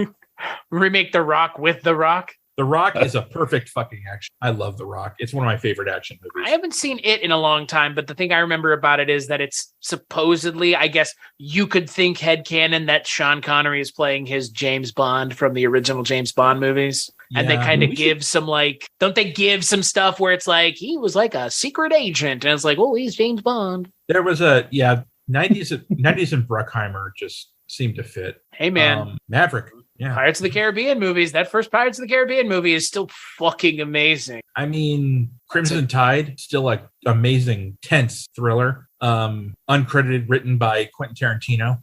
Speaker 3: Remake The Rock with The Rock.
Speaker 4: The Rock is a perfect fucking action. I love The Rock. It's one of my favorite action movies.
Speaker 3: I haven't seen it in a long time, but the thing I remember about it is that it's supposedly, I guess you could think headcanon that Sean Connery is playing his James Bond from the original James Bond movies. And they kind of give some, like, don't they give some stuff where it's like, he was like a secret agent. And it's like, oh, he's James Bond.
Speaker 4: There was 90s and Bruckheimer just seemed to fit.
Speaker 3: Hey, man.
Speaker 4: Maverick. Yeah.
Speaker 3: Pirates of the Caribbean movies. That first Pirates of the Caribbean movie is still fucking amazing.
Speaker 4: I mean, Crimson Tide, still like amazing, tense thriller. Uncredited, written by Quentin Tarantino.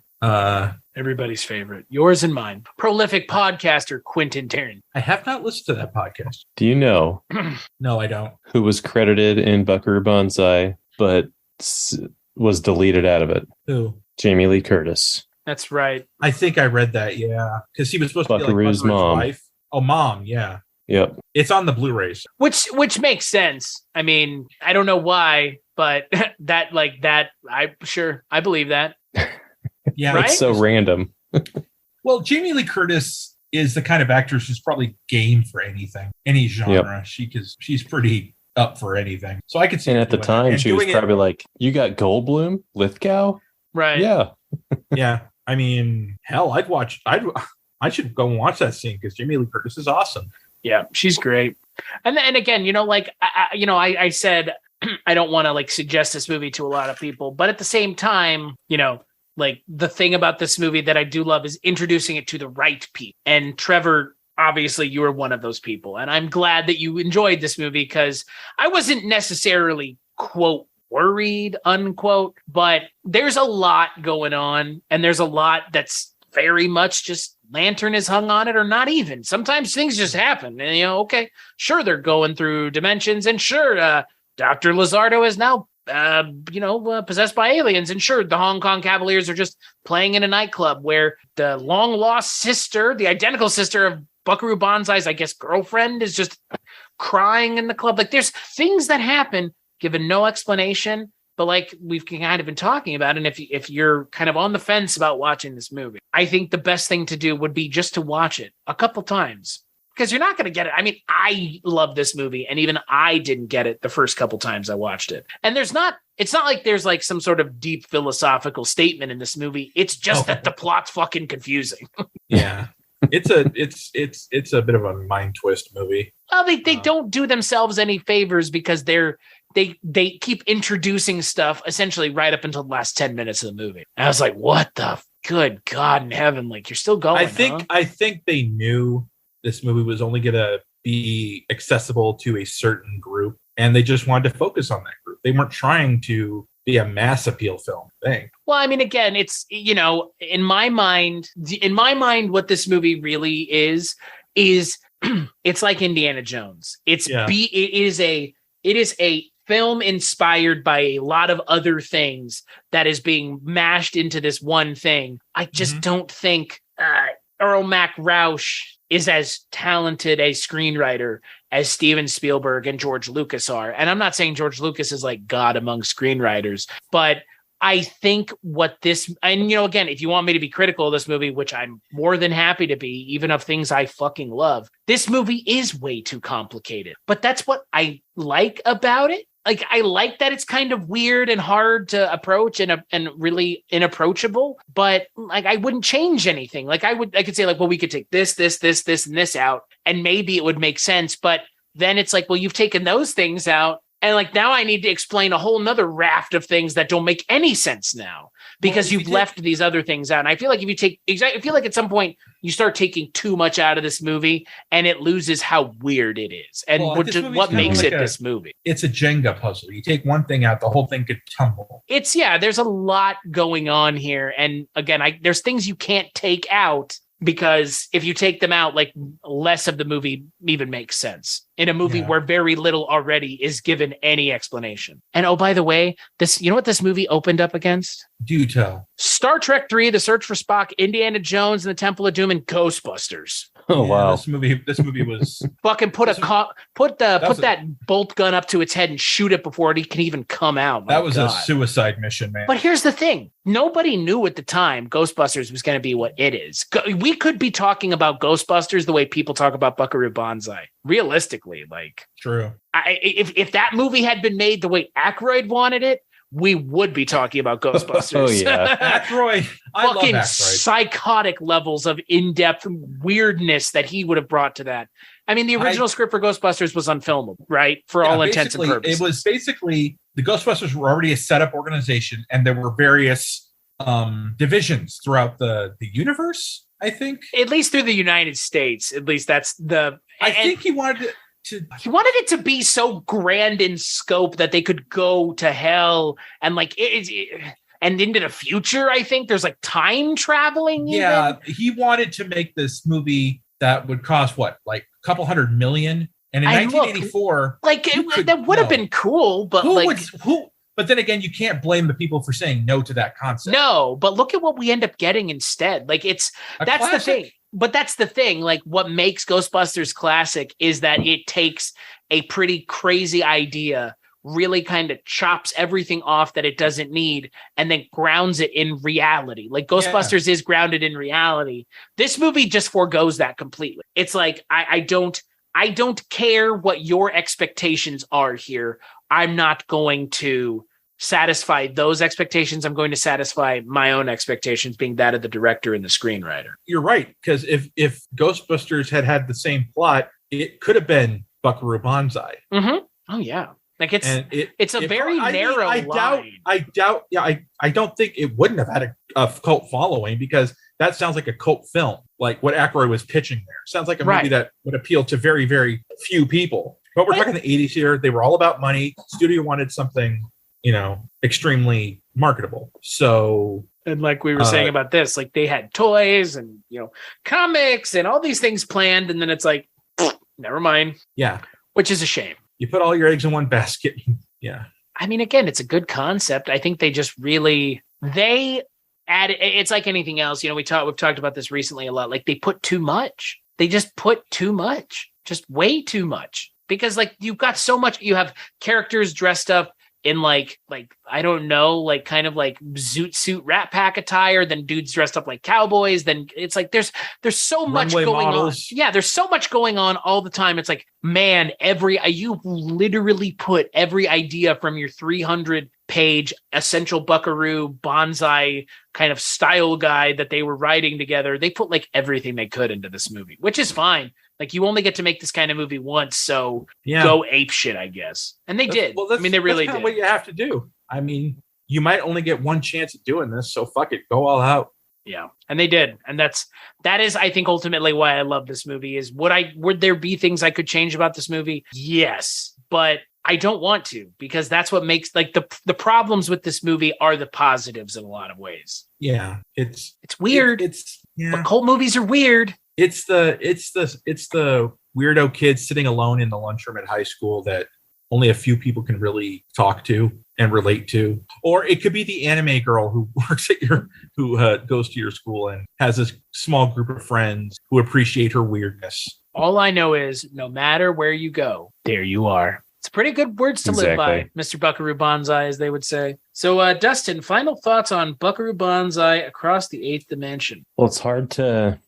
Speaker 3: Everybody's favorite. Yours and mine. Prolific podcaster Quentin Tarantino.
Speaker 4: I have not listened to that podcast.
Speaker 5: Do you know?
Speaker 4: No, I don't.
Speaker 5: Who was credited in Buckaroo Banzai, but was deleted out of it?
Speaker 4: Who?
Speaker 5: Jamie Lee Curtis.
Speaker 3: That's right.
Speaker 4: I think I read that, yeah. Because he was supposed to be like
Speaker 5: Buckaroo's mom.
Speaker 4: Wife. Oh, mom, yeah.
Speaker 5: Yep.
Speaker 4: It's on the Blu-rays.
Speaker 3: Which makes sense. I mean, I don't know why, but I believe that.
Speaker 4: Yeah.
Speaker 3: Right?
Speaker 5: It's so random.
Speaker 4: Well, Jamie Lee Curtis is the kind of actress who's probably game for anything, any genre. Yep. She's pretty up for anything. So I could see.
Speaker 5: And at the time, she was probably like, "You got Goldblum, Lithgow,
Speaker 3: right?"
Speaker 5: Yeah,
Speaker 4: yeah. I mean, hell, I should go and watch that scene because Jamie Lee Curtis is awesome.
Speaker 3: Yeah, she's great. And again, I said I don't want to like suggest this movie to a lot of people, but at the same time, like the thing about this movie that I do love is introducing it to the right people. And Trevor, obviously you were one of those people. And I'm glad that you enjoyed this movie because I wasn't necessarily, quote, worried, unquote, but there's a lot going on. And there's a lot that's very much just lantern is hung on it or not even. Sometimes things just happen. And, okay, sure, they're going through dimensions. And sure, Dr. Lizardo is now possessed by aliens. And sure, the Hong Kong Cavaliers are just playing in a nightclub where the long lost sister, the identical sister of Buckaroo Banzai's, I guess, girlfriend is just crying in the club. Like there's things that happen given no explanation, but like we've kind of been talking about. And if you're kind of on the fence about watching this movie, I think the best thing to do would be just to watch it a couple times. Because you're not going to get it. I mean, I love this movie, and even I didn't get it the first couple times I watched it. And it's not like there's like some sort of deep philosophical statement in this movie. It's just that the plot's fucking confusing.
Speaker 4: Yeah, it's a bit of a mind twist movie.
Speaker 3: Well, they don't do themselves any favors because they keep introducing stuff essentially right up until the last 10 minutes of the movie. And I was like, what the good God in heaven? Like you're still going.
Speaker 4: I think they knew this movie was only going to be accessible to a certain group, and they just wanted to focus on that group. They weren't trying to be a mass appeal film thing.
Speaker 3: Well, I mean, again, it's, in my mind, what this movie really is it's like Indiana Jones. It is a film inspired by a lot of other things that is being mashed into this one thing. I just don't think Earl Mac Rauch is as talented a screenwriter as Steven Spielberg and George Lucas are. And I'm not saying George Lucas is like God among screenwriters, but I think what this, and again, if you want me to be critical of this movie, which I'm more than happy to be, even of things I fucking love, this movie is way too complicated. But that's what I like about it. Like, I like that it's kind of weird and hard to approach and really inapproachable, but like, I wouldn't change anything. Like, I could say like, well, we could take this, and this out, and maybe it would make sense. But then it's like, well, you've taken those things out. And like, now I need to explain a whole nother raft of things that don't make any sense now because you've left these other things out. And I feel like I feel like at some point you start taking too much out of this movie and it loses how weird it is. And what makes it this movie.
Speaker 4: It's a Jenga puzzle. You take one thing out, the whole thing could tumble.
Speaker 3: There's a lot going on here. And again, there's things you can't take out because if you take them out, like less of the movie even makes sense in a movie where very little already is given any explanation. And oh, by the way, you know what this movie opened up against?
Speaker 4: Do tell.
Speaker 3: Star Trek 3, The Search for Spock, Indiana Jones and the Temple of Doom, and Ghostbusters.
Speaker 5: Oh wow!
Speaker 4: This movie was
Speaker 3: fucking put that bolt gun up to its head and shoot it before it can even come out.
Speaker 4: That was a suicide mission, man.
Speaker 3: But here's the thing: nobody knew at the time Ghostbusters was going to be what it is. We could be talking about Ghostbusters the way people talk about Buckaroo Banzai. Realistically, like
Speaker 4: true.
Speaker 3: If that movie had been made the way Aykroyd wanted it, we would be talking about Ghostbusters.
Speaker 5: Oh yeah,
Speaker 4: Aykroyd. I
Speaker 3: fucking
Speaker 4: love Aykroyd.
Speaker 3: Psychotic levels of in-depth weirdness that he would have brought to that. I mean, the original script for Ghostbusters was unfilmable, right? For all intents and purposes.
Speaker 4: It was basically the Ghostbusters were already a set-up organization, and there were various divisions throughout the universe. I think,
Speaker 3: at least through the United States. At least that's the.
Speaker 4: I think he wanted
Speaker 3: he wanted it to be so grand in scope that they could go to hell and like and into the future. I think there's like time traveling.
Speaker 4: Yeah, he wanted to make this movie that would cost what, like a couple $100 million. And in 1984,
Speaker 3: that would have been cool, but
Speaker 4: But then again, you can't blame the people for saying no to that concept.
Speaker 3: No, but look at what we end up getting instead. Like that's classic. The thing. But that's the thing. Like what makes Ghostbusters classic is that it takes a pretty crazy idea, really kind of chops everything off that it doesn't need, and then grounds it in reality. Like Ghostbusters is grounded in reality. This movie just forgoes that completely. It's like, I don't care what your expectations are here. I'm not going to satisfy those expectations. I'm going to satisfy my own expectations, being that of the director and the screenwriter.
Speaker 4: You're right, because if Ghostbusters had the same plot, it could have been Buckaroo Banzai.
Speaker 3: Mm-hmm. Oh yeah, like it's a very narrow line.
Speaker 4: I don't think it wouldn't have had a cult following, because that sounds like a cult film, like what Aykroyd was pitching there. Sounds like a movie that would appeal to very, very few people. But we're talking the 80s here. They were all about money. Studio wanted something, extremely marketable. So,
Speaker 3: and like we were saying about this, like they had toys and, comics and all these things planned. And then it's like, never mind.
Speaker 4: Yeah.
Speaker 3: Which is a shame.
Speaker 4: You put all your eggs in one basket. Yeah.
Speaker 3: I mean, again, it's a good concept. I think they just it's like anything else. We've talked about this recently a lot. Like they put too much. They just put too much, just way too much. Because like you've got so much, you have characters dressed up in like I don't know, like kind of like zoot suit Rat Pack attire, then dudes dressed up like cowboys. Then it's like there's so much going on. Yeah, there's so much going on all the time. It's like, man, you literally put every idea from your 300-page essential Buckaroo Banzai kind of style guide that they were writing together. They put like everything they could into this movie, which is fine. Like you only get to make this kind of movie once, so go ape shit, I guess. And they did. Well, they really did.
Speaker 4: What you have to do. I mean, you might only get one chance at doing this, so fuck it, go all out.
Speaker 3: Yeah, and they did, and that is, I think, ultimately why I love this movie. Is would there be things I could change about this movie? Yes, but I don't want to, because that's what makes like the problems with this movie are the positives in a lot of ways.
Speaker 4: Yeah, it's
Speaker 3: weird. But cult movies are weird.
Speaker 4: It's the weirdo kids sitting alone in the lunchroom at high school that only a few people can really talk to and relate to. Or it could be the anime girl who works at who goes to your school and has this small group of friends who appreciate her weirdness.
Speaker 3: All I know is no matter where you go, there you are. It's pretty good words to live by, Mr. Buckaroo Banzai, as they would say. So, Dustin, final thoughts on Buckaroo Banzai Across the Eighth Dimension?
Speaker 5: Well, it's hard to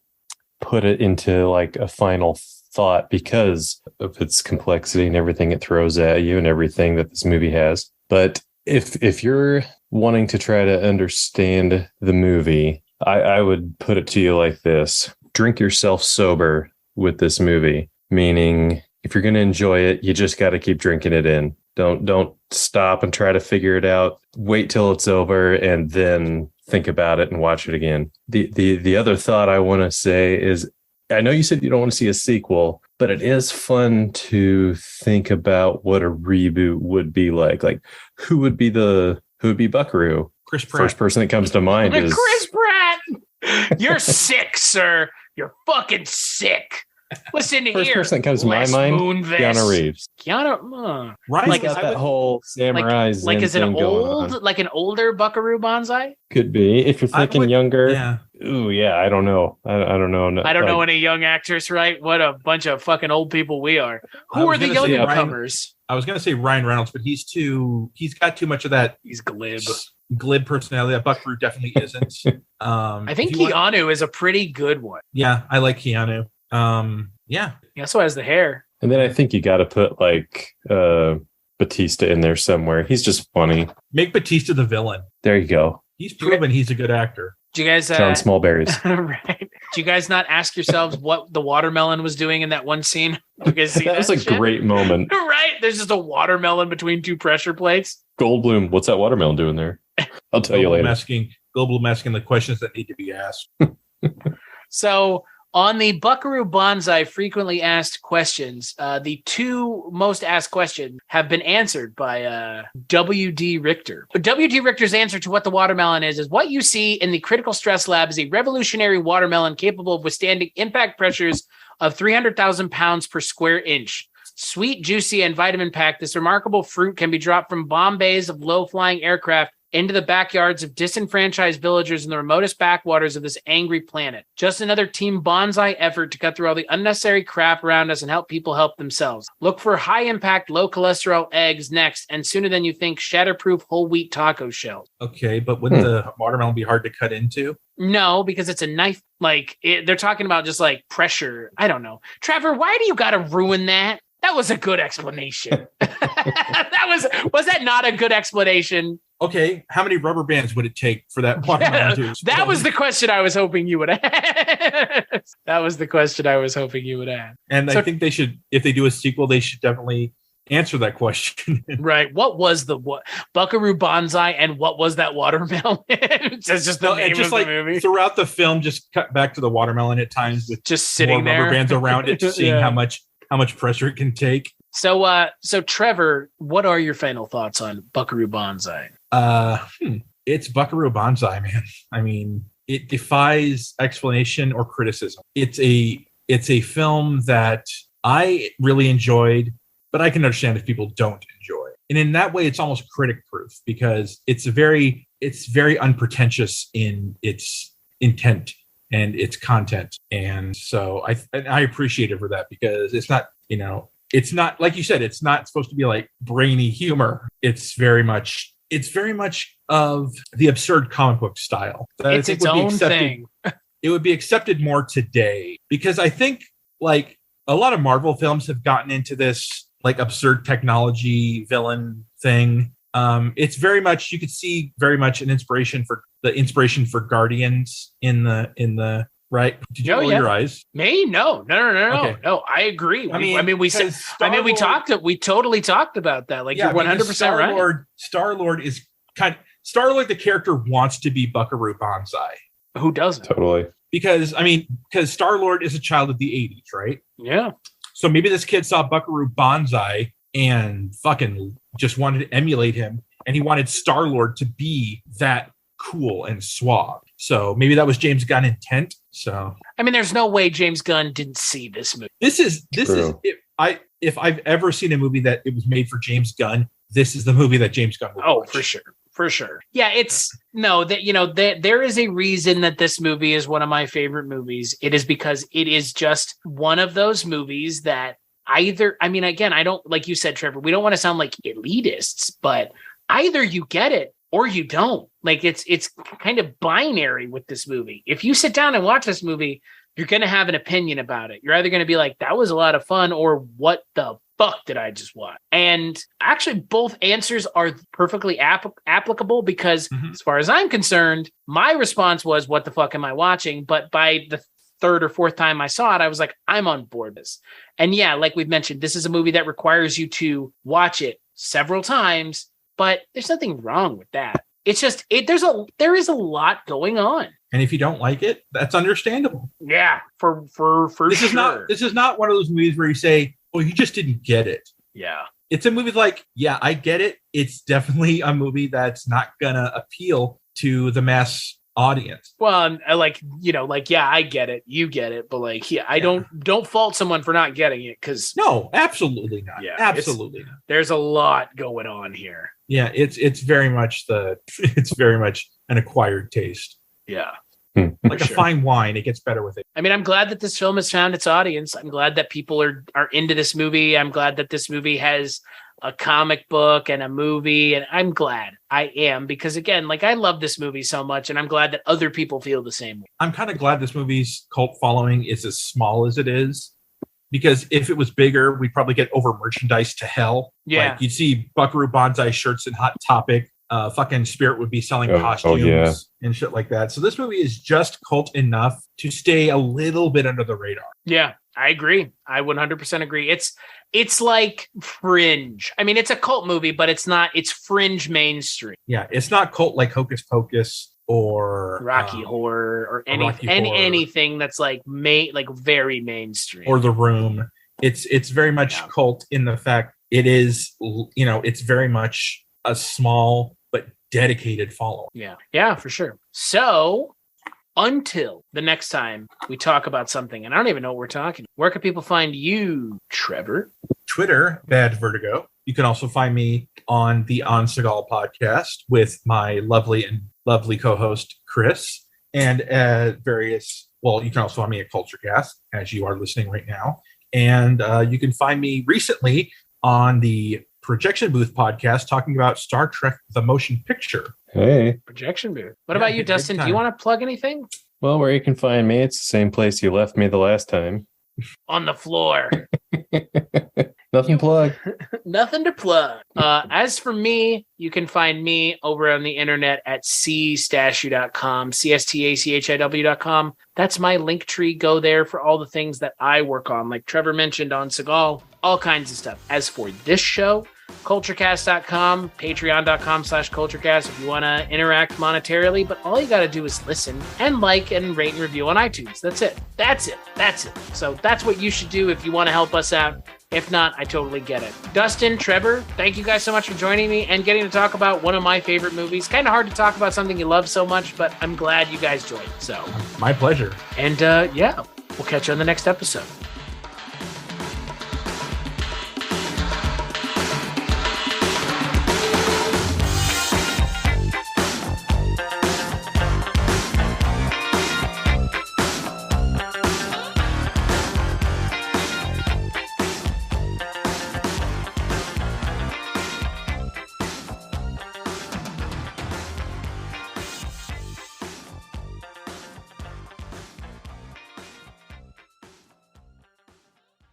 Speaker 5: put it into like a final thought because of its complexity and everything it throws at you and everything that this movie has. But if you're wanting to try to understand the movie, I would put it to you like this. Drink yourself sober with this movie, meaning if you're going to enjoy it, you just got to keep drinking it in. Don't stop and try to figure it out. Wait till it's over and then think about it and watch it again. The other thought I want to say is, I know you said you don't want to see a sequel, but it is fun to think about what a reboot would be like. Like, who would be Buckaroo?
Speaker 4: Chris Pratt.
Speaker 5: First person that comes to mind is
Speaker 3: Chris Pratt. You're sick, sir. You're fucking sick. Listen to
Speaker 5: first person that comes to my mind, Keanu Reeves.
Speaker 3: Keanu,
Speaker 5: right? Like, got that whole samurai
Speaker 3: like is it like an older Buckaroo Banzai?
Speaker 5: Could be if you're thinking younger. Yeah. Ooh, yeah. I don't know. I don't know.
Speaker 3: I don't know any young actors, right? What a bunch of fucking old people we are. Who are the young newcomers?
Speaker 4: I was gonna say Ryan Reynolds, but he's got too much of that.
Speaker 3: He's
Speaker 4: glib personality that Buckaroo definitely isn't.
Speaker 3: I think Keanu is a pretty good one.
Speaker 4: Yeah, I like Keanu. Yeah.
Speaker 3: He also has the hair.
Speaker 5: And then I think you got to put like Batista in there somewhere. He's just funny.
Speaker 4: Make Batista the villain.
Speaker 5: There you go.
Speaker 4: He's proven he's a good actor.
Speaker 3: Do you guys
Speaker 5: John Smallberries?
Speaker 3: Right. Do you guys not ask yourselves what the watermelon was doing in that one scene? You guys see
Speaker 5: that was a great moment.
Speaker 3: Right? There's just a watermelon between two pressure plates.
Speaker 5: Goldblum, what's that watermelon doing there? I'll tell you later.
Speaker 4: Goldblum asking the questions that need to be asked.
Speaker 3: So on the Buckaroo Banzai frequently asked questions, the two most asked questions have been answered by W.D. Richter. W.D. Richter's answer to what the watermelon is what you see in the critical stress lab is a revolutionary watermelon capable of withstanding impact pressures of 300,000 pounds per square inch. Sweet, juicy, and vitamin-packed, this remarkable fruit can be dropped from bomb bays of low-flying aircraft into the backyards of disenfranchised villagers in the remotest backwaters of this angry planet. Just another Team Banzai effort to cut through all the unnecessary crap around us and help people help themselves. Look for high-impact, low-cholesterol eggs next, and sooner than you think, shatterproof whole wheat taco shells.
Speaker 4: Okay, but wouldn't the watermelon be hard to cut into?
Speaker 3: No, because it's a knife. They're talking about just like pressure. I don't know. Trevor, why do you got to ruin that? That was a good explanation. Was that not a good explanation?
Speaker 4: Okay, how many rubber bands would it take for that watermelon to explode?
Speaker 3: That was the question I was hoping you would ask.
Speaker 4: And so, I think they should, if they do a sequel, they should definitely answer that question.
Speaker 3: Right. What was the Buckaroo Banzai and what was that watermelon? It's just the name of the movie.
Speaker 4: Throughout the film, just cut back to the watermelon at times with
Speaker 3: just sitting there,
Speaker 4: rubber bands around it, just seeing how much pressure it can take.
Speaker 3: So Trevor, what are your final thoughts on Buckaroo Banzai?
Speaker 4: It's Buckaroo Banzai, man. I mean, it defies explanation or criticism. It's a film that I really enjoyed, but I can understand if people don't enjoy. And in that way, it's almost critic proof because it's very unpretentious in its intent and its content. And so I appreciate it for that because it's not, it's not, like you said, it's not supposed to be like brainy humor. It's very much of the absurd comic book style.
Speaker 3: It's its own thing.
Speaker 4: It would be accepted more today because I think like a lot of Marvel films have gotten into this like absurd technology villain thing. It's very much, you could see very much an inspiration for Guardians in the right. Did you roll your eyes?
Speaker 3: Me? No. Okay. No, I agree. We totally talked about that. Like, you're 100% right.
Speaker 4: Star-Lord is Star-Lord, the character, wants to be Buckaroo Banzai.
Speaker 3: Who doesn't?
Speaker 5: Totally.
Speaker 4: Because Star-Lord is a child of the 80s, right?
Speaker 3: Yeah.
Speaker 4: So maybe this kid saw Buckaroo Banzai and fucking just wanted to emulate him, and he wanted Star-Lord to be that cool and suave. So maybe that was James Gunn intent. So
Speaker 3: I mean, there's no way James Gunn didn't see this movie.
Speaker 4: This is if I've ever seen a movie that it was made for James Gunn, this is the movie that James Gunn would watch.
Speaker 3: For sure. Yeah, there is a reason that this movie is one of my favorite movies. It is because it is just one of those movies that either, I mean, again, I don't, like you said, Trevor, we don't want to sound like elitists, but either you get it or you don't. Like it's kind of binary with this movie. If you sit down and watch this movie, you're going to have an opinion about it. You're either going to be like, that was a lot of fun, or what the fuck did I just watch? And actually both answers are perfectly applicable, because as far as I'm concerned, my response was, what the fuck am I watching? But by the third or fourth time I saw it, I was like, I'm on board this. And yeah, like we've mentioned, this is a movie that requires you to watch it several times, but there's nothing wrong with that. It's just, there is a lot going on.
Speaker 4: And if you don't like it, that's understandable.
Speaker 3: Yeah, for
Speaker 4: this
Speaker 3: sure.
Speaker 4: This is not one of those movies where you say, well, you just didn't get it.
Speaker 3: Yeah.
Speaker 4: It's a movie like, yeah, I get it. It's definitely a movie that's not gonna appeal to the mass audience.
Speaker 3: Well, like, yeah, I get it. You get it. But like, yeah, I don't fault someone for not getting it, because
Speaker 4: no, absolutely not.
Speaker 3: Yeah,
Speaker 4: absolutely not.
Speaker 3: There's a lot going on here.
Speaker 4: Yeah, it's very much an acquired taste.
Speaker 3: Yeah.
Speaker 4: Like a fine wine, it gets better with it.
Speaker 3: I mean, I'm glad that this film has found its audience. I'm glad that people are into this movie. I'm glad that this movie has a comic book and a movie, and I'm glad. I am, because again, like, I love this movie so much, and I'm glad that other people feel the same way.
Speaker 4: I'm kind of glad this movie's cult following is as small as it is, because if it was bigger, we'd probably get over merchandise to hell.
Speaker 3: Yeah.
Speaker 4: Like, you'd see Buckaroo Banzai shirts in Hot Topic. Fucking Spirit would be selling costumes and shit like that. So this movie is just cult enough to stay a little bit under the radar.
Speaker 3: Yeah, I agree. I 100% agree. It's like Fringe. I mean, it's a cult movie, but it's Fringe mainstream.
Speaker 4: Yeah, it's not cult like Hocus Pocus or
Speaker 3: Rocky Horror or anything that's like very mainstream.
Speaker 4: Or The Room. It's very much cult in the fact it is, it's very much a small but dedicated following.
Speaker 3: Yeah, for sure. So until the next time we talk about something, and I don't even know what we're talking, where can people find you, Trevor?
Speaker 4: Twitter, Bad Vertigo. You can also find me on the On Seagal podcast with my lovely co-host Chris, and you can also find me at Kulturecast, as you are listening right now. And you can find me recently on the Projection Booth podcast talking about Star Trek The Motion Picture.
Speaker 5: Hey.
Speaker 3: Projection Booth. What about you, Dustin? Do you want to plug anything?
Speaker 5: Well, where you can find me, it's the same place you left me the last time.
Speaker 3: On the floor.
Speaker 5: Nothing to plug.
Speaker 3: Nothing to plug. As for me, you can find me over on the internet at cstachiw.com, cstachiw.com. That's my link tree. Go there for all the things that I work on, like Trevor mentioned on Seagal, all kinds of stuff. As for this show, Kulturecast.com, patreon.com/Kulturecast if you want to interact monetarily, but all you got to do is listen and like and rate and review on iTunes. That's it. So that's what you should do if you want to help us out. If not, I totally get it. Dustin, Trevor, thank you guys so much for joining me and getting to talk about one of my favorite movies. Kind of hard to talk about something you love so much, but I'm glad you guys joined. So
Speaker 4: my pleasure.
Speaker 3: And we'll catch you on the next episode.